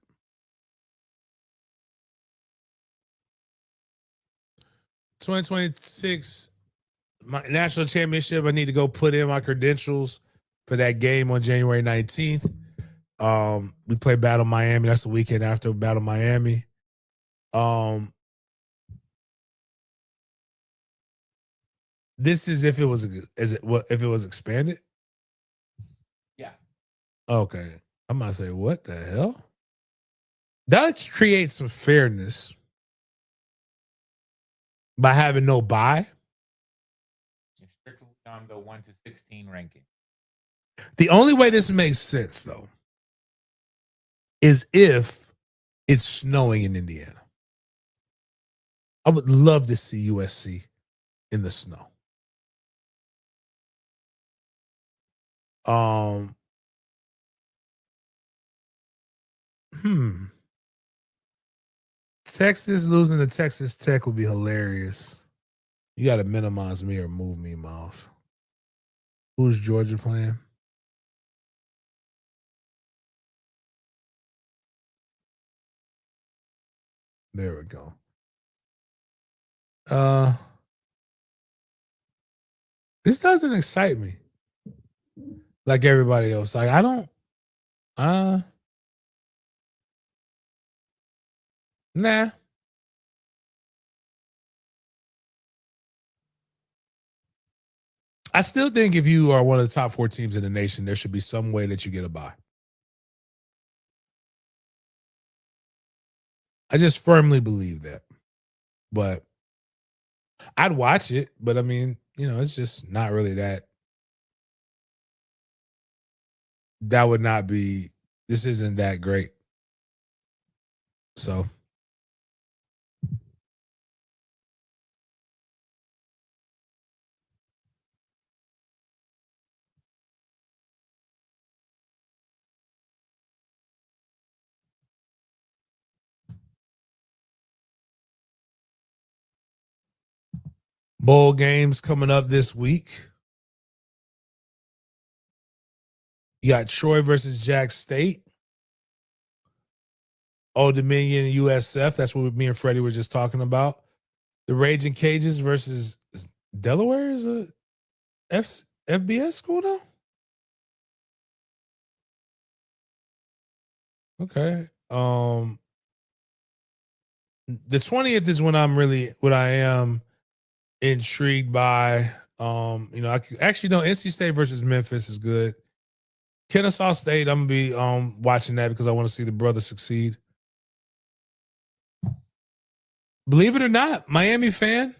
'26 my national championship. I need to go put in my credentials for that game on January 19th. We play Battle Miami. That's the weekend after Battle Miami. This is if it was expanded? Yeah. Okay. I'm about to say, what the hell? That creates some fairness by having no bye. You're strictly on the 1 to 16 ranking. The only way this makes sense, though, is if it's snowing in Indiana. I would love to see USC in the snow. Texas losing to Texas Tech would be hilarious. You got to minimize me or move me, Miles. Who's Georgia playing? There we go. This doesn't excite me like everybody else. Like I don't. Nah. I still think if you are one of the top 4 teams in the nation, there should be some way that you get a bye. I just firmly believe that. But I'd watch it, but I mean, it's just not really that. That would not be, this isn't that great. So. Bowl games coming up this week. You got Troy versus Jack State. Old Dominion and USF. That's what me and Freddie were just talking about. The Raging Cajuns versus Delaware is a FBS school now? Okay. The 20th is when I am intrigued by. I actually know NC State versus Memphis is good. Kennesaw State, I'm gonna be watching that because I want to see the brothers succeed. Believe it or not, Miami fan,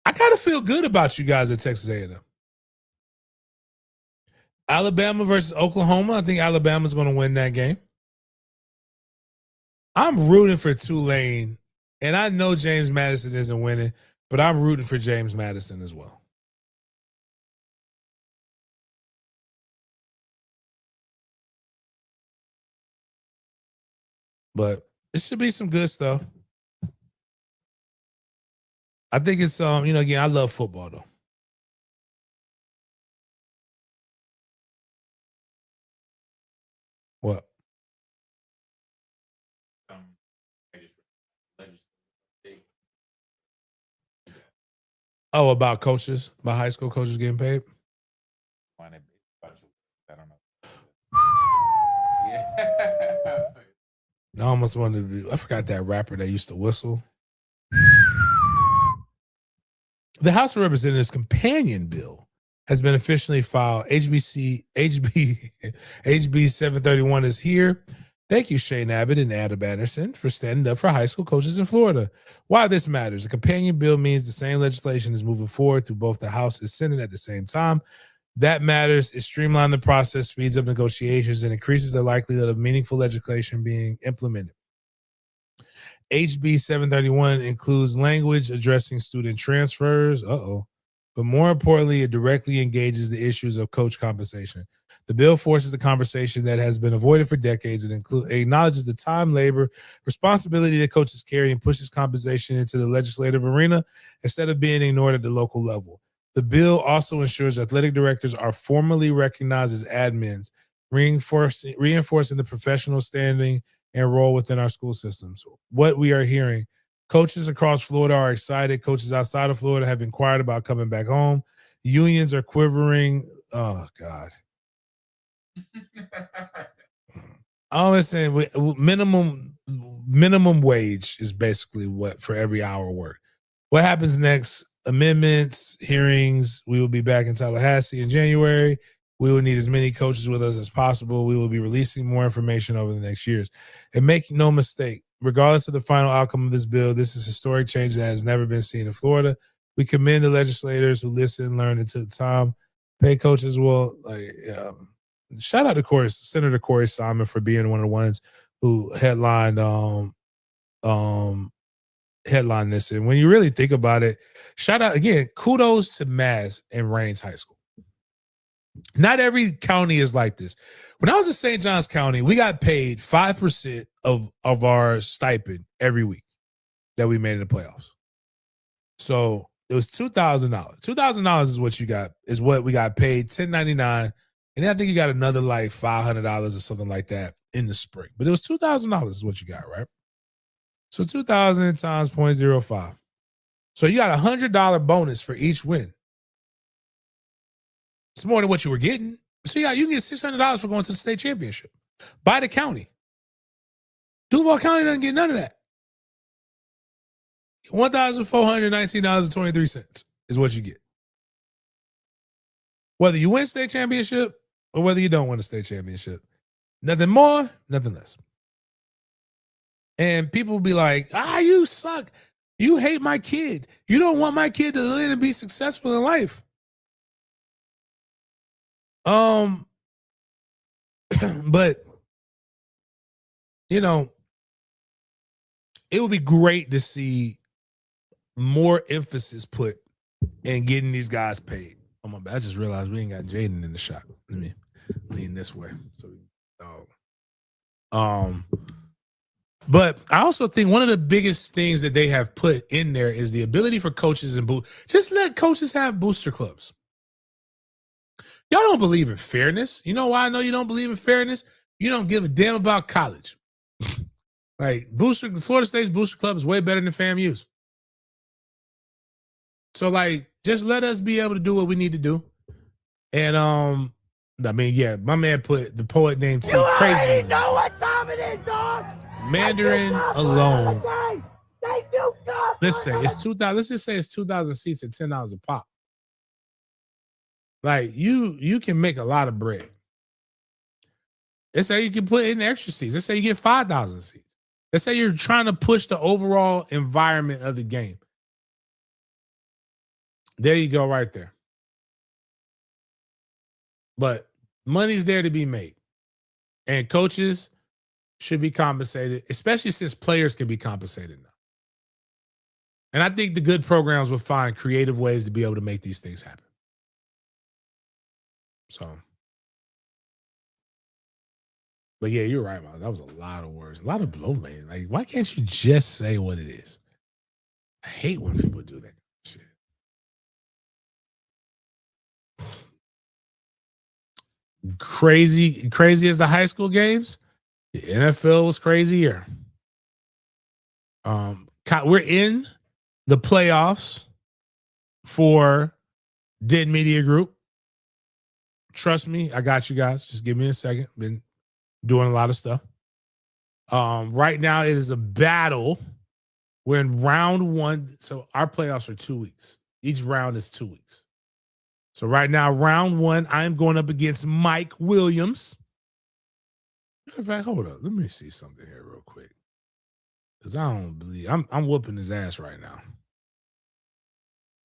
I kind of feel good about you guys at Texas A&M. Alabama versus Oklahoma. I think Alabama's going to win that game. I'm rooting for Tulane, and I know James Madison isn't winning, but I'm rooting for James Madison as well. But it should be some good stuff. I think it's again, I love football though. What? Oh, about coaches, about high school coaches getting paid. I don't know. Yeah. I almost wanted to be. I forgot that rapper that used to whistle. The House of Representatives companion bill has been officially filed. HB 731 is here. Thank you, Shane Abbott and Adam Anderson, for standing up for high school coaches in Florida. Why this matters. A companion bill means the same legislation is moving forward through both the House and Senate at the same time. That matters. It streamlines the process, speeds up negotiations, and increases the likelihood of meaningful legislation being implemented. HB 731 includes language addressing student transfers. But more importantly, it directly engages the issues of coach compensation. The bill forces the conversation that has been avoided for decades. It acknowledges the time, labor, responsibility that coaches carry and pushes compensation into the legislative arena instead of being ignored at the local level. The bill also ensures athletic directors are formally recognized as admins, reinforcing the professional standing and role within our school systems. What we are hearing, coaches across Florida are excited. Coaches outside of Florida have inquired about coming back home. Unions are quivering. Oh, God. I'm saying minimum wage is basically what for every hour work. What happens next? Amendments, hearings. We will be back in Tallahassee in January. We will need as many coaches with us as possible. We will be releasing more information over the next years. And make no mistake, regardless of the final outcome of this bill, this is historic change that has never been seen in Florida. We commend the legislators who listened, learned, and took time. Pay coaches well. Shout out to Senator Corey Simon for being one of the ones who headlined this. And when you really think about it, shout out again, kudos to Maz and Raines High School. Not every county is like this. When I was in St. Johns County, we got paid 5% of our stipend every week that we made in the playoffs. So it was $2,000. $2,000 is what we got paid, $1,099. And then I think you got another like $500 or something like that in the spring. But it was $2,000 is what you got, right? So 2,000 times 0.05. So you got $100 bonus for each win. It's more than what you were getting. So you can get $600 for going to the state championship by the county. Duval County doesn't get none of that. $1,419.23 is what you get. Whether you win state championship or whether you don't win a state championship. Nothing more, nothing less. And people will be like, you suck. You hate my kid. You don't want my kid to live and be successful in life. But it would be great to see more emphasis put in getting these guys paid. Oh my bad! I just realized we ain't got Jaden in the shot. Let me lean this way. But I also think one of the biggest things that they have put in there is the ability for coaches and just let coaches have booster clubs. Y'all don't believe in fairness. You know why I know you don't believe in fairness? You don't give a damn about college. Like Florida State's booster club is way better than FAMU's. So just let us be able to do what we need to do. And my man put the poet named T. You Crazy. already know what time it is, dog. Mandarin alone. Thank you, God. Let's just say it's 2,000 seats at $10 a pop. Like you can make a lot of bread. Let's say you can put in extra seats. Let's say you get 5,000 seats. Let's say you're trying to push the overall environment of the game. There you go, right there. But money's there to be made. And coaches should be compensated, especially since players can be compensated now. And I think the good programs will find creative ways to be able to make these things happen. So, but yeah, you're right, man. That was a lot of words, a lot of bloviating. Like, why can't you just say what it is? I hate when people do that shit. Crazy as the high school games. The NFL was crazier. We're in the playoffs for Did Media Group. Trust me, I got you guys. Just give me a second. Been doing a lot of stuff. Right now, it is a battle. We're in round 1. So our playoffs are 2 weeks. Each round is 2 weeks. So right now, round 1, I am going up against Mike Williams. Matter of fact, hold up. Let me see something here real quick. Because I don't believe I'm whooping his ass right now.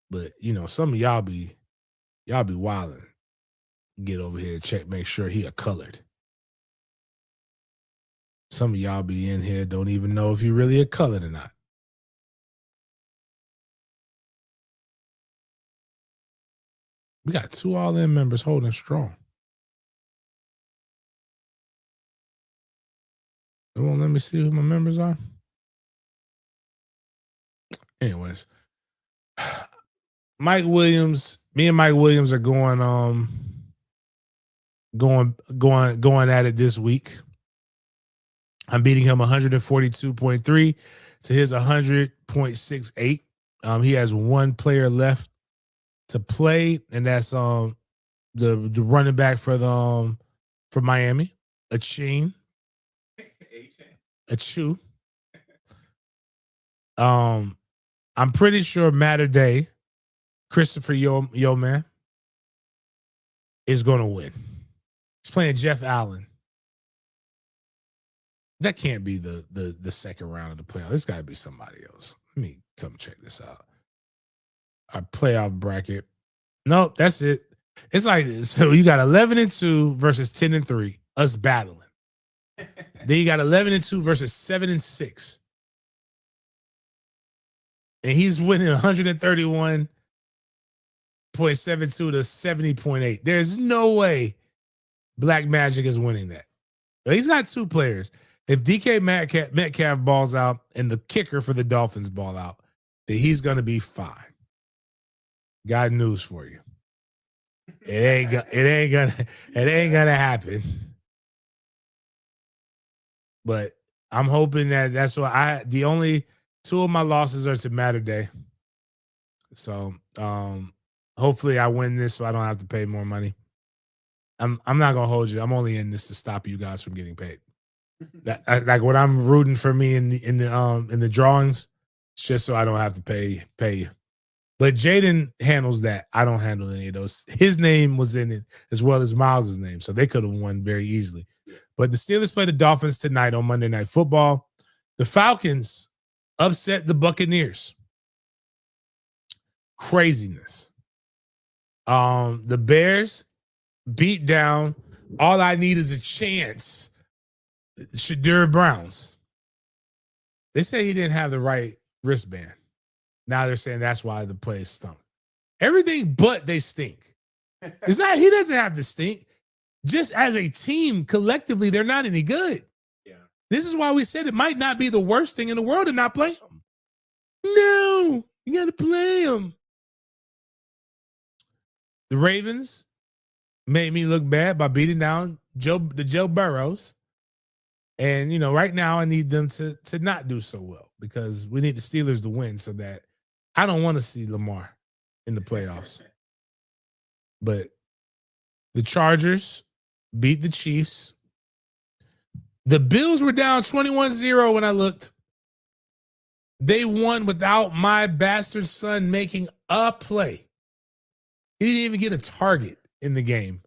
But some of y'all be wilding. Get over here, check, make sure he a colored. Some of y'all be in here, don't even know if you really a colored or not. We got 2 all-in members holding strong. They won't let me see who my members are. Anyways, Mike Williams, me and Mike Williams are going at it this week. I'm beating him 142.3 to his 100.68. He has 1 player left to play, and that's the running back for Miami, Achane. Achu. I'm pretty sure Matter Day, Christopher Yo Man, is going to win. He's playing Jeff Allen. That can't be the second round of the playoff. This got to be somebody else. Let me come check this out. Our playoff bracket. Nope, that's it. It's like this. So you got 11-2 versus 10-3, us battling. Then you got 11-2 versus 7-6. And he's winning 131.72 to 70.8. There's no way Black Magic is winning that. But he's got 2 players. If DK Metcalf balls out and the kicker for the Dolphins ball out, then he's going to be fine. Got news for you. It ain't gonna happen. But I'm hoping that's why the only 2 of my losses are to Matter Day. So hopefully I win this so I don't have to pay more money. I'm not gonna hold you. I'm only in this to stop you guys from getting paid. Like when I'm rooting for me in the drawings, it's just so I don't have to pay you. But Jaden handles that. I don't handle any of those. His name was in it as well as Miles's name, so they could have won very easily. But the Steelers play the Dolphins tonight on Monday Night Football. The Falcons upset the Buccaneers. Craziness. The Bears beat down. All I need is a chance. Shadur Browns. They say he didn't have the right wristband. Now they're saying that's why the play stunk. Everything but they stink. It's not, he doesn't have to stink. Just as a team, collectively, they're not any good. Yeah. This is why we said it might not be the worst thing in the world to not play them. No, you got to play them. The Ravens made me look bad by beating down Joe Burrows. And, right now I need them to not do so well because we need the Steelers to win so that I don't want to see Lamar in the playoffs. But the Chargers beat the Chiefs. The Bills were down 21-0 when I looked. They won without my bastard son making a play. He didn't even get a target in the game.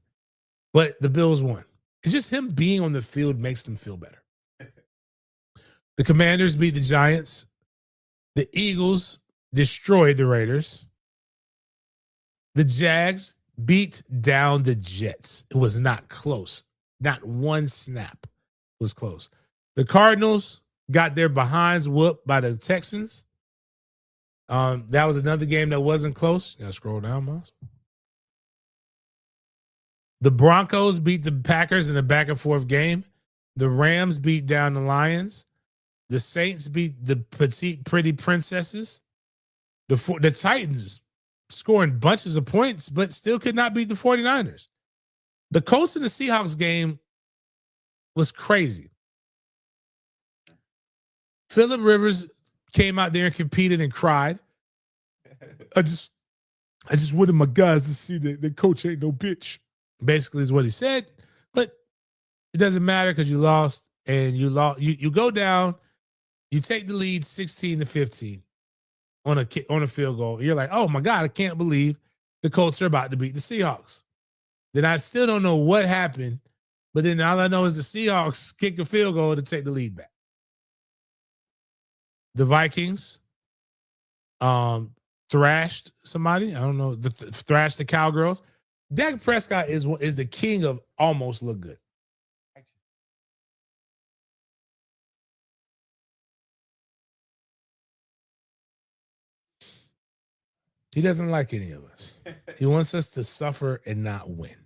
But the Bills won. It's just him being on the field makes them feel better. The Commanders beat the Giants. The Eagles destroyed the Raiders. The Jags beat down the Jets. It was not close. Not one snap was close. The Cardinals got their behinds whooped by the Texans. That was another game that wasn't close. You gotta scroll down, Miles. The Broncos beat the Packers in a back and forth game. The Rams beat down the Lions. The Saints beat the pretty princesses. The Titans scoring bunches of points, but still could not beat the 49ers. The Colts and the Seahawks game was crazy. Phillip Rivers came out there and competed and cried. I just wanted my guys to see that the coach ain't no bitch. Basically is what he said, but it doesn't matter because you lost and you go down, you take the lead 16-15 on a field goal. You're like, oh my God, I can't believe the Colts are about to beat the Seahawks. Then I still don't know what happened, but then all I know is the Seahawks kick a field goal to take the lead back. The Vikings thrashed somebody. I don't know. Thrashed the Cowgirls. Dak Prescott is the king of almost look good. He doesn't like any of us. He wants us to suffer and not win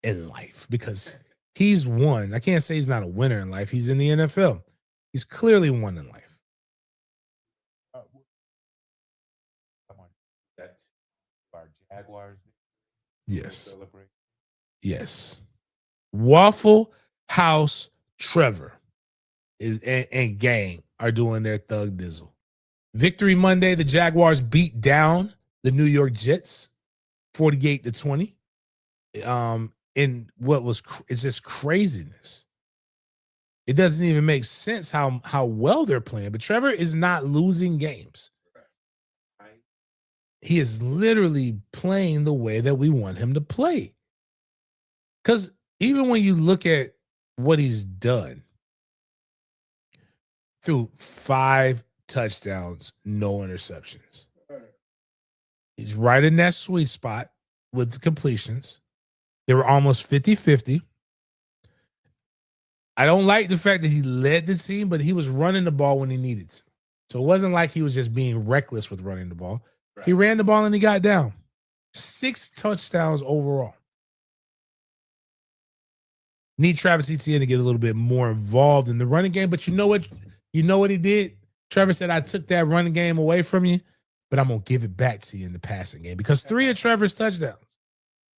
in life because he's won. I can't say he's not a winner in life. He's in the NFL. He's clearly won in life. That's our Jaguars. Yes. Yes. Waffle House Trevor and gang are doing their thug dizzle. Victory Monday, the Jaguars beat down the New York Jets 48-20. In what was it's just craziness. It doesn't even make sense how well they're playing. But Trevor is not losing games. He is literally playing the way that we want him to play. Because even when you look at what he's done, through 5 touchdowns, no interceptions. He's right in that sweet spot with the completions. They were almost 50-50. I don't like the fact that he led the team, but he was running the ball when he needed to. So it wasn't like he was just being reckless with running the ball. Right. He ran the ball and he got down. 6 touchdowns overall. Need Travis Etienne to get a little bit more involved in the running game, but you know what? You know what he did? Trevor said, I took that running game away from you, but I'm going to give it back to you in the passing game because 3 of Trevor's touchdowns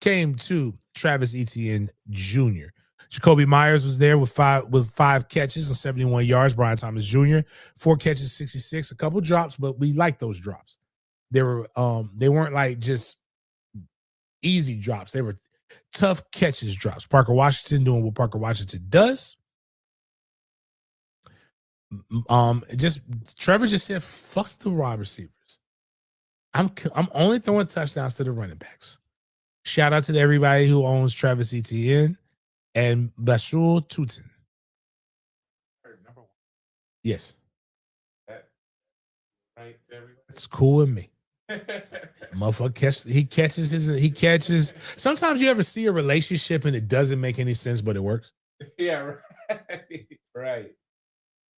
came to Travis Etienne Jr. Jacoby Myers was there with five catches on 71 yards. Brian Thomas Jr., 4 catches, 66, a couple drops, but we like those drops. They weren't like just easy drops. They were tough catches drops. Parker Washington doing what Parker Washington does. Trevor just said, fuck the wide receivers. I'm only throwing touchdowns to the running backs. Shout out to everybody who owns Travis Etienne and Bashul Tutin. Yes. It's cool with me. Motherfucker he catches. Sometimes you ever see a relationship and it doesn't make any sense, but it works. Yeah, right.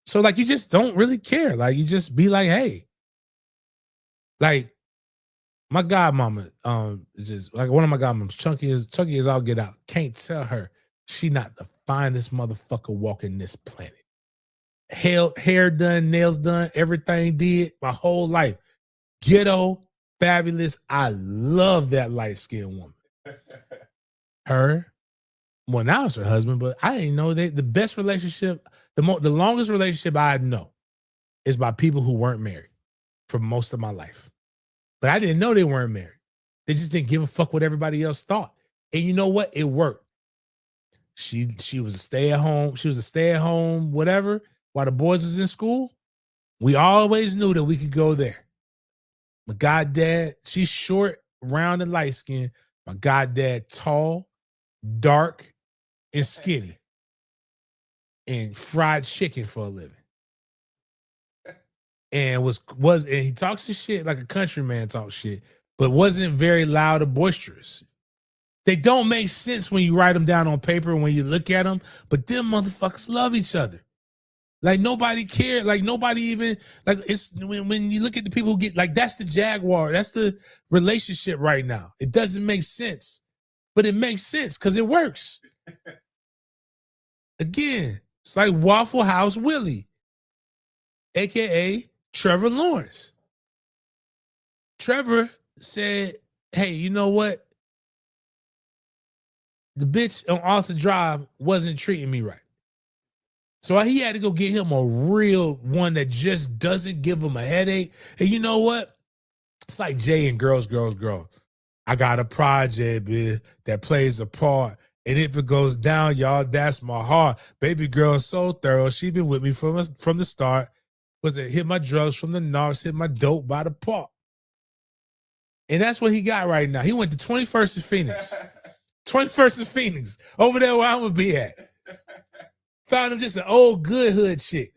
So like you just don't really care. Like you just be like, hey. Like my godmama, is just like one of my godmoms, Chunky is all get out. Can't tell her she not the finest motherfucker walking this planet. Hair done, nails done, everything did my whole life. Ghetto, fabulous. I love that light-skinned woman. Her, well, now it's her husband, but I didn't know the best relationship, the longest relationship I know is by people who weren't married for most of my life. But I didn't know they weren't married. They just didn't give a fuck what everybody else thought. And you know what? It worked. She was a stay-at-home. She was a stay-at-home, whatever, while the boys was in school. We always knew that we could go there. My goddad, she's short, round, and light-skinned. My goddad, tall, dark, and skinny. And fried chicken for a living. And and he talks his shit like a countryman talks shit, but wasn't very loud or boisterous. They don't make sense when you write them down on paper and when you look at them, but them motherfuckers love each other. Like nobody cared. Like nobody even like it's when you look at the people who get like that's the Jaguar. That's the relationship right now. It doesn't make sense, but it makes sense because it works. Again, it's like Waffle House Willie, aka Trevor Lawrence. Trevor said, "Hey, you know what? The bitch on Austin Drive wasn't treating me right." So he had to go get him a real one that just doesn't give him a headache. And you know what? It's like Jay and Girls. I got a project, man, that plays a part. And if it goes down, y'all, that's my heart. Baby girl so thorough. She been with me from the start. Was it hit my drugs from the narcs, hit my dope by the park. And that's what he got right now. He went to 21st in Phoenix. 21st in Phoenix. Over there where I'm going to be at. Found him just an old good hood chick.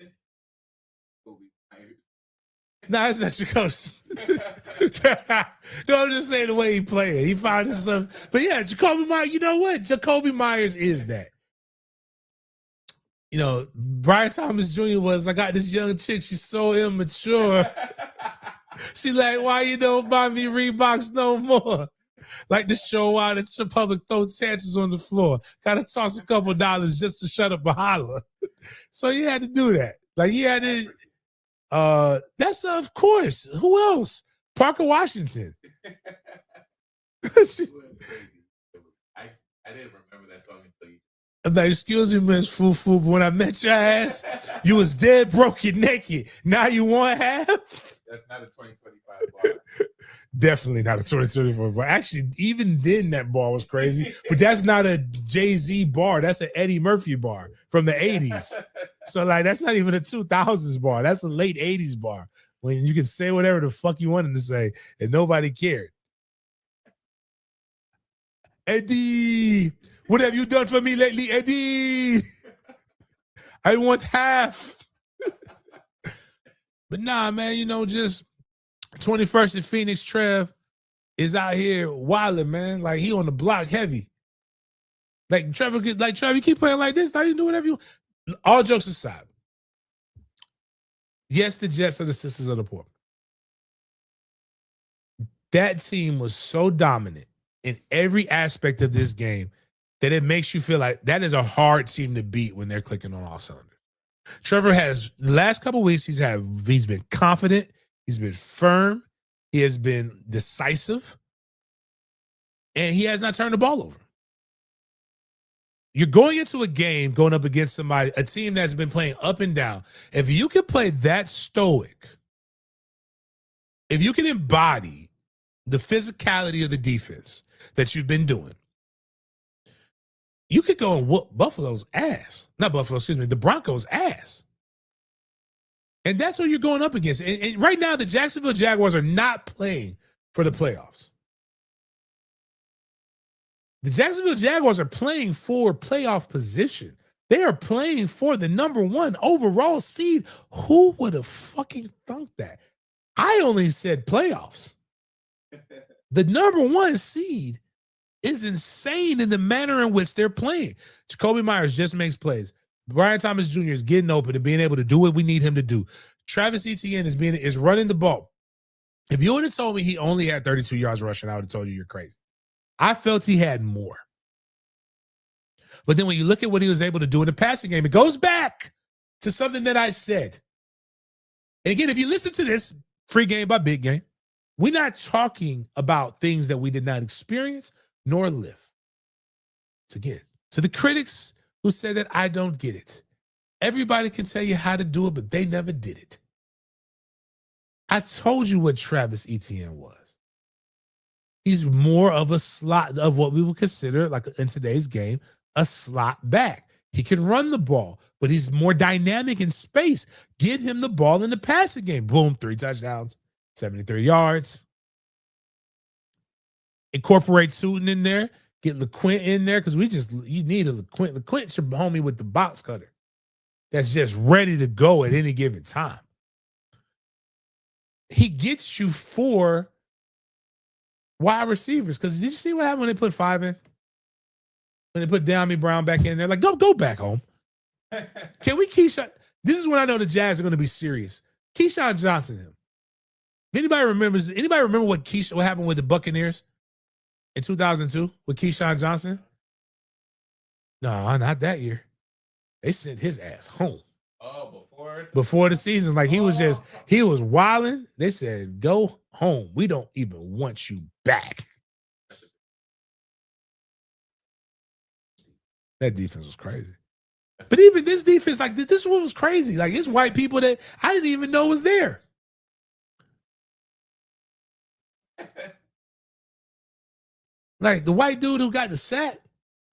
No, that's not your coach. No, I'm just saying the way he played. He found himself. But yeah, Jacoby Myers, you know what? Jacoby Myers is that. You know, Brian Thomas Jr. was, I got this young chick. She's so immature. She like, why you don't buy me Reeboks no more? Like to show out at your public throw tantrums on the floor. Got to toss a couple dollars just to shut up a holler. So he had to do that. Like he had to, that's of course. Who else? Parker Washington. I didn't remember that song until you. I'm like, excuse me, Miss Fufu, but when I met your ass, you was dead broke and naked. Now you want half? That's not a 2025 bar. Definitely not a 2024 bar. Actually, even then that bar was crazy. But that's not a Jay-Z bar. That's an Eddie Murphy bar from the 80s. So like that's not even a 2000s bar. That's a late 80s bar when you can say whatever the fuck you wanted to say and nobody cared. Eddie, what have you done for me lately, Eddie? I want half. But nah, man, you know, just 21st in Phoenix, Trev is out here wilding, man. Like he on the block heavy. Like Trevor, you keep playing like this, now you do whatever you. All jokes aside, yes, the Jets are the sisters of the poor. That team was so dominant in every aspect of this game that it makes you feel like that is a hard team to beat when they're clicking on all cylinders. Trevor has the last couple of weeks, he's been confident, he's been firm, he has been decisive, and he has not turned the ball over. You're going into a game going up against somebody, a team that's been playing up and down. If you can play that stoic, if you can embody the physicality of the defense that you've been doing, you could go and whoop Buffalo's ass. Not Buffalo, excuse me, the Broncos' ass. And that's what you're going up against. And right now, the Jacksonville Jaguars are not playing for the playoffs. The Jacksonville Jaguars are playing for playoff position. They are playing for the number 1 overall seed. Who would have fucking thunk that? I only said playoffs. The number 1 seed is insane in the manner in which they're playing. Jacoby Myers just makes plays. Brian Thomas Jr. is getting open and being able to do what we need him to do. Travis Etienne is running the ball. If you would have told me he only had 32 yards rushing, I would have told you you're crazy. I felt he had more. But then when you look at what he was able to do in the passing game, it goes back to something that I said. And again, if you listen to this, Free Game by Big Game, we're not talking about things that we did not experience nor live. So again, to the critics who said that I don't get it, everybody can tell you how to do it, but they never did it. I told you what Travis Etienne was. He's more of a slot of what we would consider, like in today's game, a slot back. He can run the ball, but he's more dynamic in space. Get him the ball in the passing game. Boom, 3 touchdowns, 73 yards. Incorporate Sutton in there. Get LeQuint in there because you need a LeQuint. LeQuint should homie with the box cutter that's just ready to go at any given time. He gets you 4 wide receivers. Because did you see what happened when they put 5 in? When they put De'Ami Brown back in there, like go back home. Can we keep shot? This is when I know the Jazz are going to be serious. Keyshawn Johnson, him. Anybody remember what happened with the Buccaneers in 2002 with Keyshawn Johnson? No, not that year. They sent his ass home. Oh, before the season, like he was wilding. They said, "Go home. We don't even want you back." That defense was crazy. But even this defense, like this one was crazy. Like it's white people that I didn't even know was there. Like the white dude who got the sack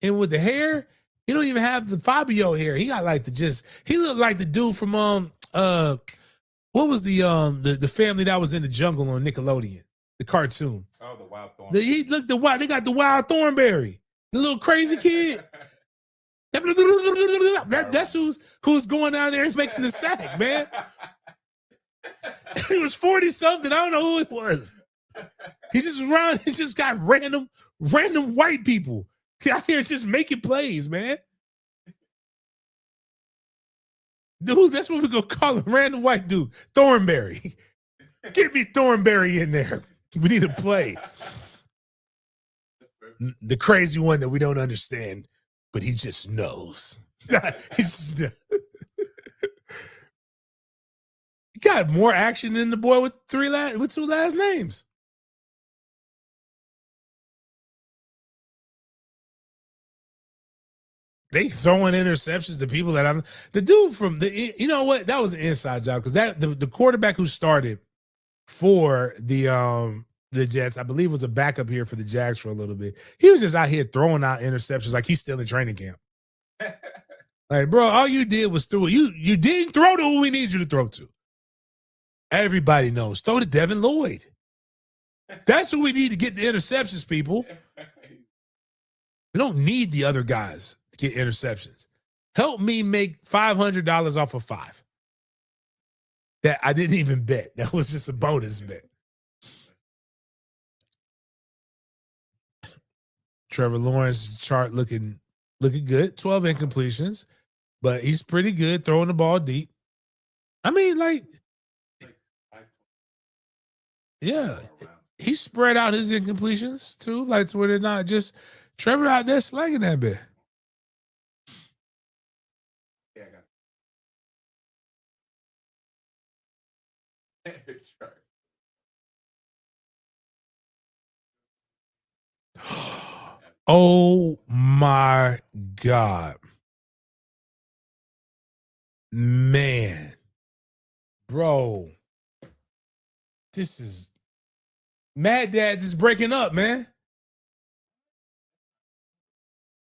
and with the hair, he don't even have the Fabio hair. He got like he looked like the dude from what was the family that was in the jungle on Nickelodeon, the cartoon. Oh, the Wild Thornberry. They got the Wild Thornberry, the little crazy kid. That's who's going down there and making the sack, man. He was 40 something. I don't know who it was. He just got random white people out here just making plays, man. Dude, that's what we're gonna call him, random white dude. Thornberry. Get me Thornberry in there. We need a play. The crazy one that we don't understand, but he just knows. He got more action than the boy with two last names. They throwing interceptions to people that the dude from you know what? That was an inside job because the quarterback who started for the Jets, I believe, was a backup here for the Jags for a little bit. He was just out here throwing out interceptions like he's still in training camp. Like, bro, all you did was throw. You didn't throw to who we need you to throw to. Everybody knows. Throw to Devin Lloyd. That's who we need to get the interceptions, people. We don't need the other guys to get interceptions. Help me make $500 off of 5. That I didn't even bet. That was just a bonus bet. Trevor Lawrence chart looking good. 12 incompletions, but he's pretty good throwing the ball deep. I mean, like, yeah, he spread out his incompletions too, like to where they're not just Trevor out there slanging that bit. Yeah, I got it. Oh my God. Man. Bro. This is Mad Dads is breaking up, man.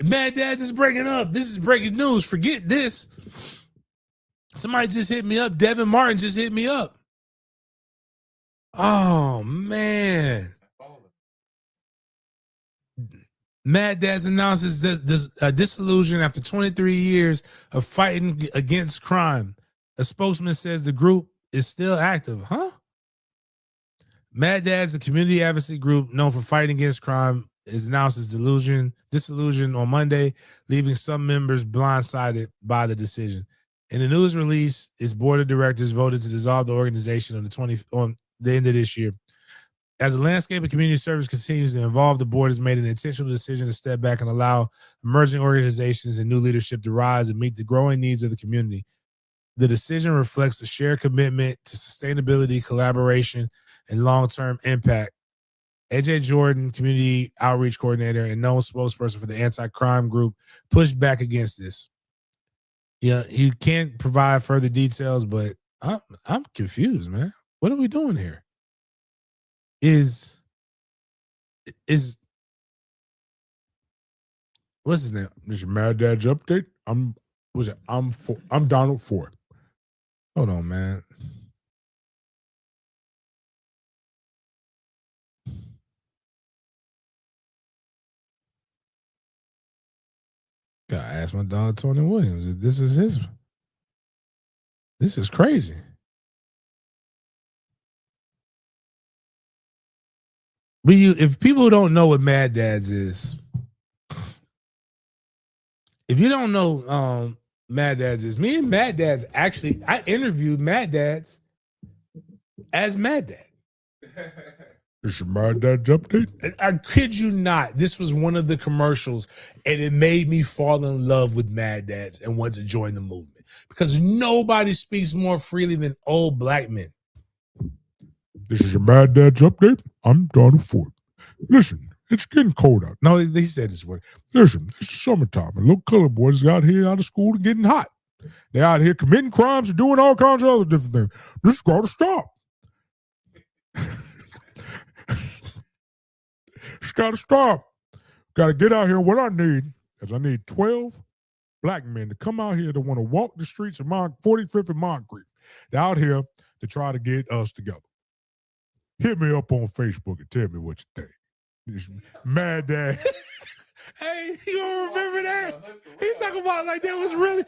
Mad Dads is breaking up. This is breaking news. Forget this. Somebody just hit me up. Devin Martin just hit me up. Oh, man. Mad Dads announces disillusion after 23 years of fighting against crime. A spokesman says the group is still active. Huh? Mad Dads, a community advocacy group known for fighting against crime, is announced its disillusion on Monday, leaving some members blindsided by the decision. In the news release, its board of directors voted to dissolve the organization on the end of this year. As the landscape of community service continues to evolve, the board has made an intentional decision to step back and allow emerging organizations and new leadership to rise and meet the growing needs of the community. The decision reflects a shared commitment to sustainability, collaboration, and long-term impact. AJ Jordan, community outreach coordinator and known spokesperson for the anti-crime group, pushed back against this. Yeah, he can't provide further details, but I'm confused, man. What are we doing here? Is what's his name? This your Mad Dad's update. I'm Donald Ford. Hold on, man. Gotta ask my dog Tony Williams if this is his. This is crazy. But if people don't know what Mad Dads is, if you don't know Mad Dads is. Me and Mad Dads actually, I interviewed Mad Dads as Mad Dad. This is Mad Dad's update. I kid you not. This was one of the commercials, and it made me fall in love with Mad Dads and want to join the movement because nobody speaks more freely than old black men. This is your Mad Dad's update. I'm Donald Ford. Listen, it's getting cold out. No, they said this word. Listen, it's the summertime, and little colored boys out here out of school and getting hot. They're out here committing crimes and doing all kinds of other different things. This has got to stop. It's got to stop. Got to get out here. What I need is I need 12 black men to come out here that want to walk the streets of 45th and Moncrief. They're out here to try to get us together. Hit me up on Facebook and tell me what you think. This Mad Dad. Hey, you don't remember that? He's talking about like that was really.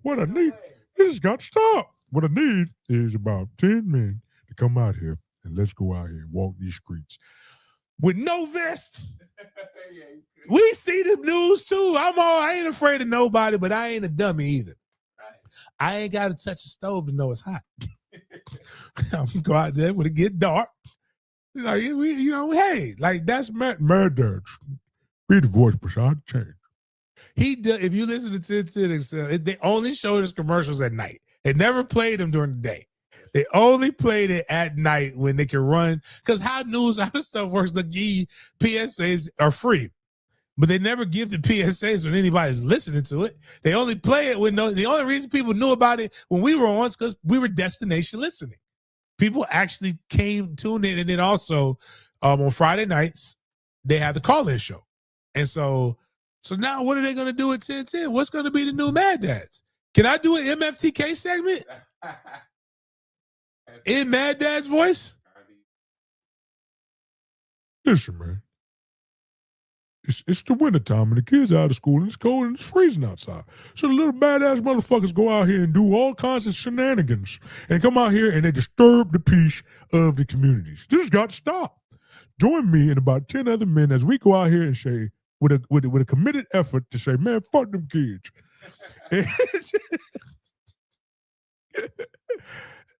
What I need, this has got to stop. What I need is about 10 men to come out here and let's go out here and walk these streets with no vest. We see the news too. I ain't afraid of nobody, but I ain't a dummy either. I ain't got to touch the stove to know it's hot. I'm gonna go out there when it get dark. Like hey, like that's Mad Dad. Be the voice beside the change. He does. If you listen to 10 Excel, they only show his commercials at night. They never played them during the day. They only played it at night when they can run. Because how stuff works, the PSAs are free. But they never give the PSAs when anybody's listening to it. They only play it when the only reason people knew about it when we were on is because we were destination listening. People actually tuned in. And then also on Friday nights, they have the call-in show. And so now what are they going to do at 1010? What's going to be the new Mad Dads? Can I do an MFTK segment? In Mad Dad's voice? Listen, man. It's the wintertime and the kids are out of school and it's cold and it's freezing outside. So the little badass motherfuckers go out here and do all kinds of shenanigans and come out here and they disturb the peace of the communities. This has got to stop. Join me and about 10 other men as we go out here and say, with a committed effort to say, man, fuck them kids.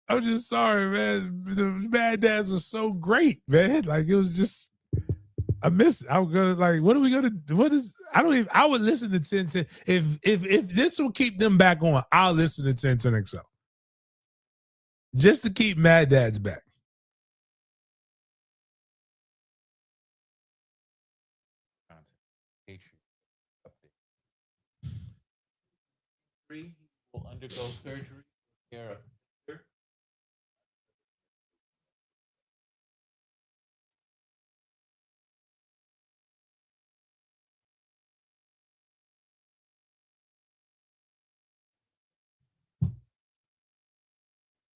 I'm just sorry, man. The Mad Dads was so great, man. Like it was just. I miss it. I'm gonna like. What are we gonna do? What is? I would listen to 1010 if this will keep them back on. I'll listen to 1010 XL just to keep Mad Dads back. He will undergo surgery. Care of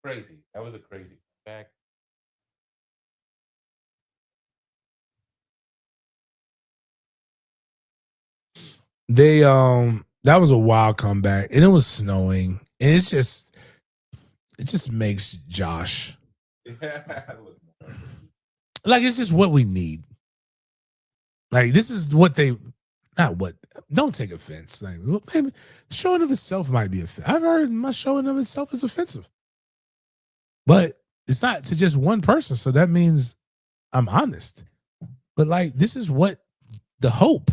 crazy. That was a crazy comeback. They that was a wild comeback, and it was snowing, and it just makes Josh like it's just what we need. Like this is what they not what. Don't take offense. Like maybe the showing of itself might be offensive. I've heard my showing of itself is offensive, but it's not to just one person. So that means I'm honest. But like this is what the hope.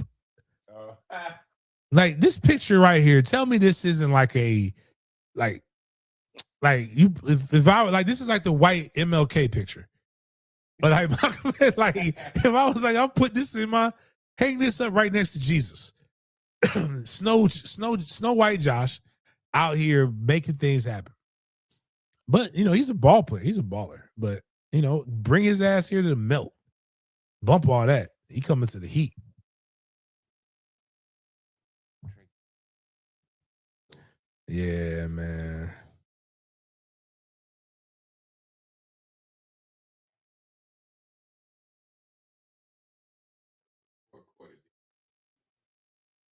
Like this picture right here. Tell me this isn't like a like you if I like this is like the white MLK picture. But like if I was like I'll put this in hang this up right next to Jesus. Snow White Josh out here making things happen. But he's a ball player. He's a baller. But bring his ass here to the melt. Bump all that. He coming to the heat. Yeah, man.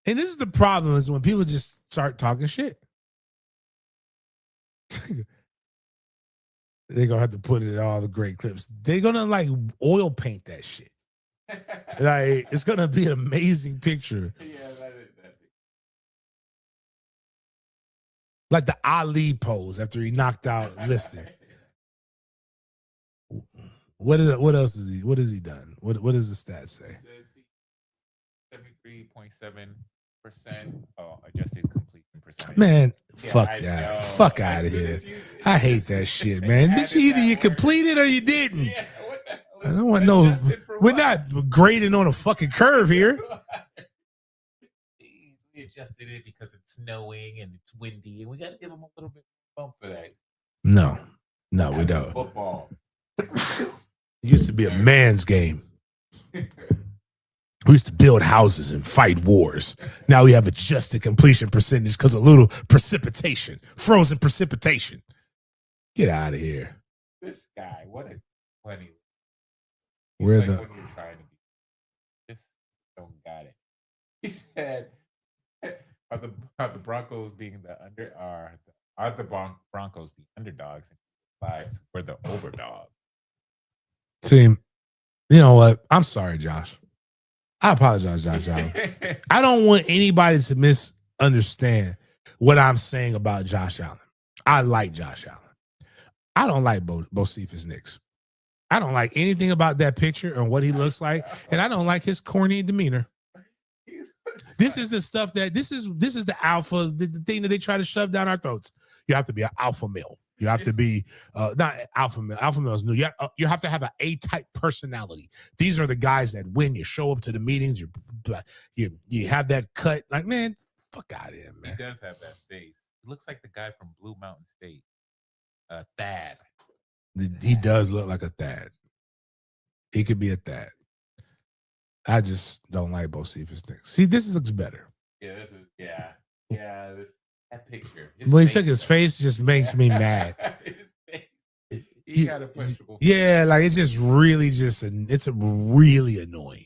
And this is the problem is when people just start talking shit. They're going to have to put it in all the great clips. They're going to like oil paint that shit. Like it's going to be an amazing picture. Yeah, that is. Like the Ali pose after he knocked out Liston. What else is he? What has he done? What does the stats say? 73.7% adjusted completion percentage. Man, Yeah, fuck I that. know. Fuck As out of soon here. as you- I hate that shit, man. Bitch, either you completed or you didn't. Yeah, what the hell? I don't want no. Adjusted for We're what? not grading on a fucking curve here. Jeez, we adjusted it because it's snowing and it's windy, and we got to give them a little bit of bump for that. No, we Having don't. Football. It used to be a man's game. We used to build houses and fight wars. Now we have adjusted completion percentage because of little precipitation, frozen precipitation. Get out of here. This guy, what a funny. Where Like the when you're trying to be, just don't got it. He said, "Are the Broncos being the under are the Broncos the underdogs and lies we're the overdog?" see? You know what? I'm sorry, Josh. I apologize, Josh Allen. I don't want anybody to misunderstand what I'm saying about Josh Allen. I like Josh Allen. I don't like Bocephus Nicks. I don't like anything about that picture and what he looks like, and I don't like his corny demeanor. This is the stuff that this is the alpha, the thing that they try to shove down our throats. You have to be an alpha male. You have to be not alpha male. Alpha male is new. You have to have an A-type personality. These are the guys that win. You show up to the meetings. You have that cut. Like, man, fuck out of here, man. He does have that face. He looks like the guy from Blue Mountain State, Thad. He does look like a Thad. He could be a Thad. I just don't like Bocephus Nicks. See, this looks better. Yeah, this is that picture. When he took his face, just makes me mad. His face. He got a questionable. Yeah, like it's just really it's a really annoying.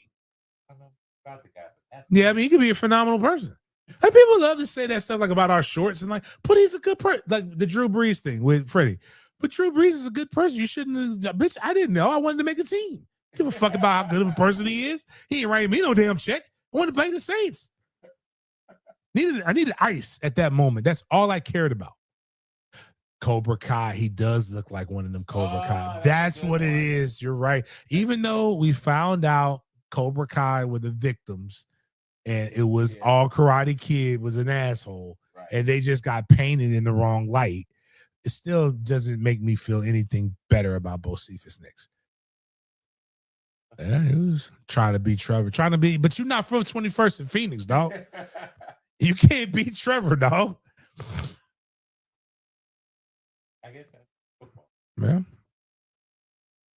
I don't know about the guy, Yeah, I mean, he could be a phenomenal person. Like people love to say that stuff like about our shorts and like, but he's a good person. Like the Drew Brees thing with Freddie. But Drew Brees is a good person. You shouldn't have, bitch. I didn't know. I wanted to make a team. Give a fuck about how good of a person he is. He ain't writing me no damn check. I wanted to play the Saints. I needed ice at that moment. That's all I cared about. Cobra Kai. He does look like one of them Cobra Kai. That's what it is. You're right. Even though we found out Cobra Kai were the victims and it was all Karate Kid was an asshole and they just got painted in the wrong light, it still doesn't make me feel anything better about Bocephus Nicks. Yeah, he was trying to beat Trevor. But you're not from 21st and Phoenix, dog. You can't beat Trevor, dog. I guess that's football. Yeah.